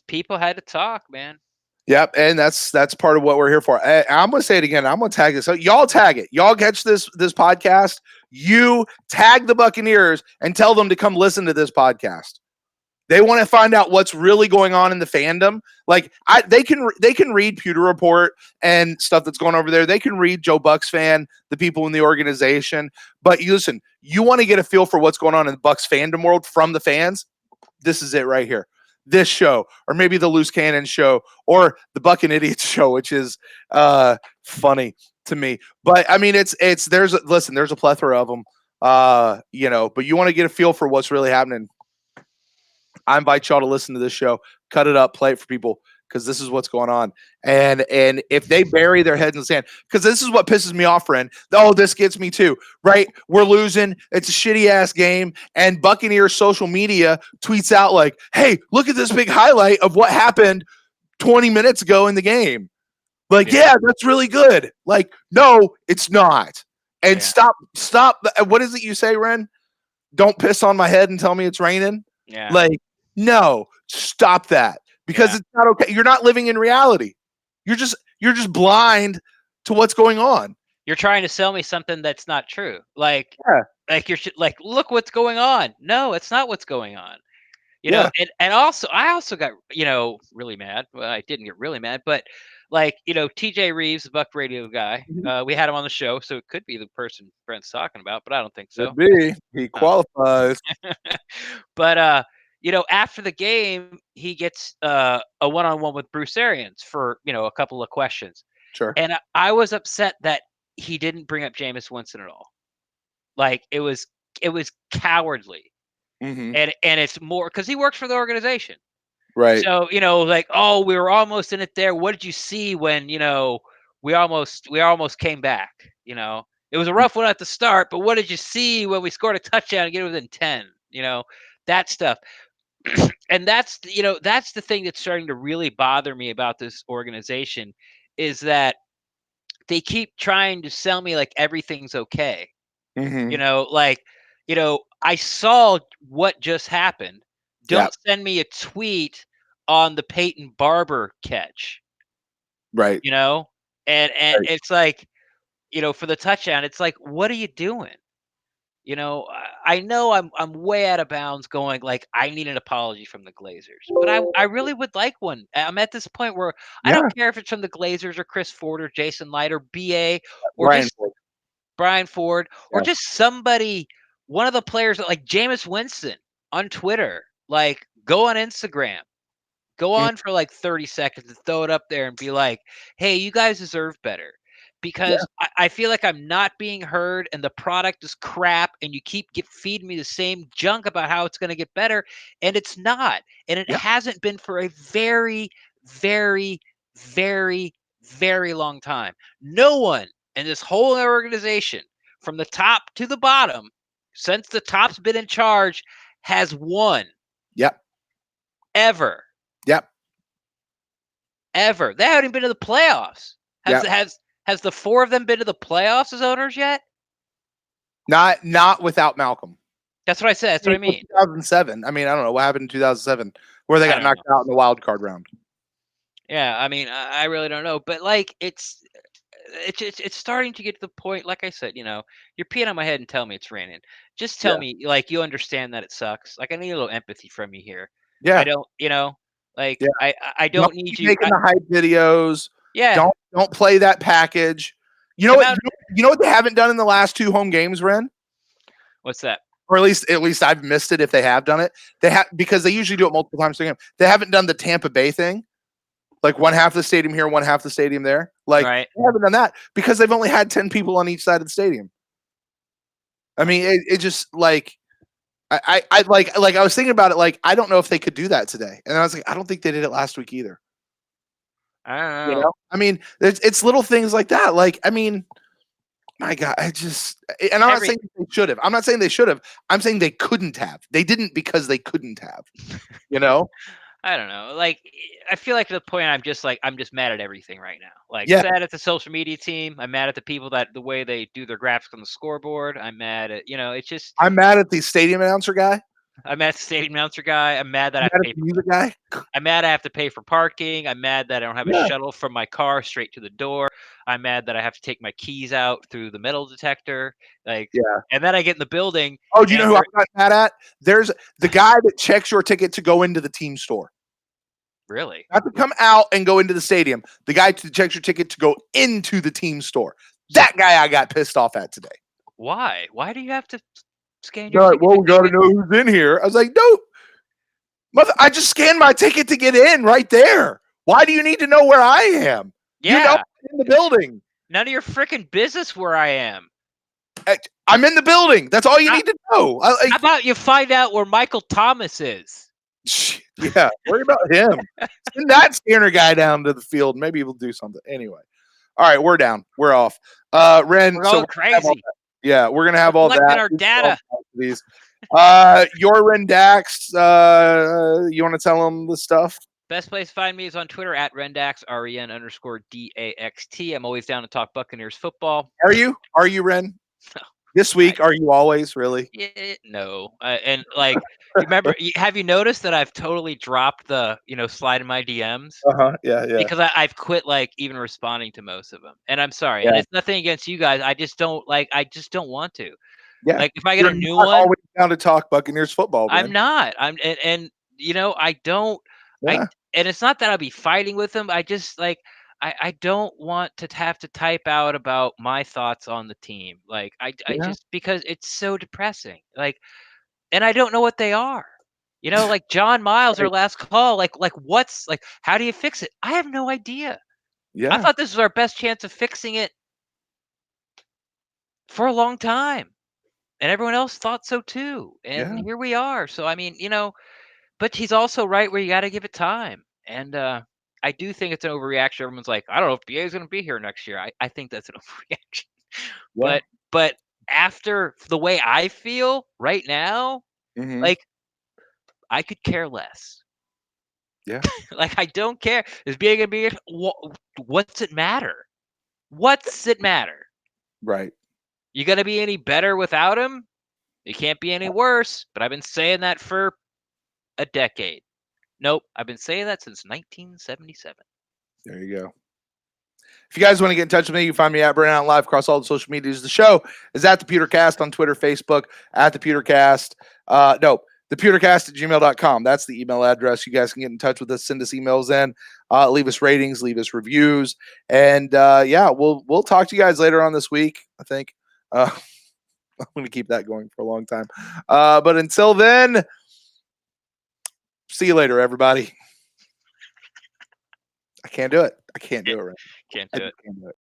people had to talk, man. Yep. And that's part of what we're here for. I'm going to say it again. I'm going to tag this. So y'all tag it. Y'all catch this podcast. You tag the Buccaneers and tell them to come listen to this podcast. They want to find out what's really going on in the fandom. Like they can read Pewter Report and stuff that's going over there. They can read Joe Bucs fan, the people in the organization. But you want to get a feel for what's going on in the Bucs fandom world from the fans. This is it right here. This show, or maybe the Loose Cannon show, or the Buck and Idiots show, which is funny to me. But I mean, there's a plethora of them. But you want to get a feel for what's really happening. I invite y'all to listen to this show, cut it up, play it for people, because this is what's going on. And if they bury their heads in the sand, because this is what pisses me off, friend. Oh, this gets me too, right? We're losing. It's a shitty ass game. And Buccaneers social media tweets out like, hey, look at this big highlight of what happened 20 minutes ago in the game. Like, yeah, that's really good. Like, no, it's not. And stop. What is it you say, Ren? Don't piss on my head and tell me it's raining. Yeah. Like, no, stop that, because it's not okay. You're not living in reality. You're just blind to what's going on. You're trying to sell me something that's not true. Like look what's going on. No, it's not what's going on. And also I also got, really mad. Well, I didn't get really mad, but TJ Reeves, the Buck Radio guy, we had him on the show, so it could be the person Brent's talking about, but I don't think so. Could be. He qualifies. But after the game, he gets a one-on-one with Bruce Arians for a couple of questions. Sure. And I was upset that he didn't bring up Jameis Winston at all. Like it was cowardly. Mm-hmm. And it's more because he works for the organization. Right. So, we were almost in it there. What did you see when, we almost came back? It was a rough one at the start, but what did you see when we scored a touchdown and get within 10? That stuff. And that's the thing that's starting to really bother me about this organization is that they keep trying to sell me like everything's okay. Mm-hmm. I saw what just happened. Don't send me a tweet on the Peyton Barber catch. Right. And it's like, for the touchdown, it's like, what are you doing? I know I'm way out of bounds going like, I need an apology from the Glazers, but I really would like one. I'm at this point where I don't care if it's from the Glazers or Chris Ford or Jason Light or BA or Brian Ford or just somebody one of the players like Jameis Winston on Twitter, like go on Instagram, go on for like 30 seconds and throw it up there and be like, hey, you guys deserve better. Because I feel like I'm not being heard and the product is crap and you keep feeding me the same junk about how it's going to get better. And it's not. And it hasn't been for a very, very, very, very long time. No one in this whole organization, from the top to the bottom, since the top's been in charge, has won. Yep. Ever. Yep. Ever. They haven't even been to the playoffs. Has the four of them been to the playoffs as owners yet? Not without Malcolm. That's what I said. That's what I mean. 2007. I mean, I don't know what happened in 2007 where they got knocked out in the wild card round. Yeah, I mean, I really don't know, but like it's starting to get to the point. Like I said, you know, you're peeing on my head and telling me it's raining. Just tell me, like, you understand that it sucks. Like, I need a little empathy from you here. Yeah, I don't, you know, like I don't need you making the hype videos. Yeah, don't play that package. You know what? You know what they haven't done in the last 2 home games, Ren? What's that? Or at least I've missed it if they have done it. They have, because they usually do it multiple times a game. They haven't done the Tampa Bay thing. Like one half of the stadium here, one half of the stadium there. Like they haven't done that because they've only had 10 people on each side of the stadium. I mean, it just like I was thinking about it. Like, I don't know if they could do that today. And I was like, I don't think they did it last week either. I don't know. You know? I mean, it's little things like that. Like, I mean, my God, and I'm not saying they should have. I'm not saying they should have. I'm saying they couldn't have. They didn't because they couldn't have. You know? I don't know. Like, I feel like at the point I'm just mad at everything right now. Like, sad at the social media team. I'm mad at the people the way they do their graphics on the scoreboard. I'm mad at, it's just. I'm mad at the stadium announcer guy. I'm mad at the stadium announcer guy. I'm mad that I'm mad I have to pay for parking. I'm mad that I don't have a shuttle from my car straight to the door. I'm mad that I have to take my keys out through the metal detector. Like, and then I get in the building. Oh, do you know who I'm not mad at? There's the guy that checks your ticket to go into the team store. Really? Not to come out and go into the stadium. The guy to check your ticket to go into the team store. That guy I got pissed off at today. Why? Why do you have to scan your ticket? Well, we got to know who's in here. I was like, no. I just scanned my ticket to get in right there. Why do you need to know where I am? Yeah. You know I'm in the building. None of your freaking business where I am. I'm in the building. That's all you need to know. How about you find out where Michael Thomas is? Yeah, worry about him. Send that scanner guy down to the field. Maybe he'll do something. Anyway. All right, we're down. We're off. Ren, we're going crazy. Yeah, we're gonna have all that. Our data. Your Rendax. You want to tell them the stuff? Best place to find me is on Twitter at Rendax, REN_DAXT. I'm always down to talk Buccaneers football. Are you? Are you, Ren? No. This week, are you always really? Yeah, no. And like, remember, have you noticed that I've totally dropped the, slide in my DMs? Yeah. Because I've quit even responding to most of them. And I'm sorry. And it's nothing against you guys. I just don't want to. Yeah. Like if I get a new one, always down to talk Buccaneers football. Man. I'm not. I don't. Yeah. And it's not that I'll be fighting with them. I just I don't want to have to type out about my thoughts on the team. Like I just, because it's so depressing. Like, and I don't know what they are. Like John Miles, our last call. Like what's how do you fix it? I have no idea. Yeah. I thought this was our best chance of fixing it for a long time. And everyone else thought so too. And here we are. So, I mean, but he's also right where you got to give it time. And I do think it's an overreaction. Everyone's like, I don't know if BA is going to be here next year. I think that's an overreaction. Yeah. But after the way I feel right now, like I could care less. Yeah. Like I don't care. Is BA going to be here? What's it matter? What's it matter? Right. You going to be any better without him? You can't be any worse. But I've been saying that for a decade. Nope, I've been saying that since 1977. There you go. If you guys want to get in touch with me, you can find me at Burnout Live across all the social medias. The show is at the Pewtercast on Twitter, Facebook, at the Pewtercast. thepewtercast@gmail.com. That's the email address. You guys can get in touch with us, send us emails in, leave us ratings, leave us reviews. And we'll talk to you guys later on this week, I think. I'm going to keep that going for a long time. But until then, see you later, everybody. I can't do it. I can't do it. Right. Can't do it. Can't do it.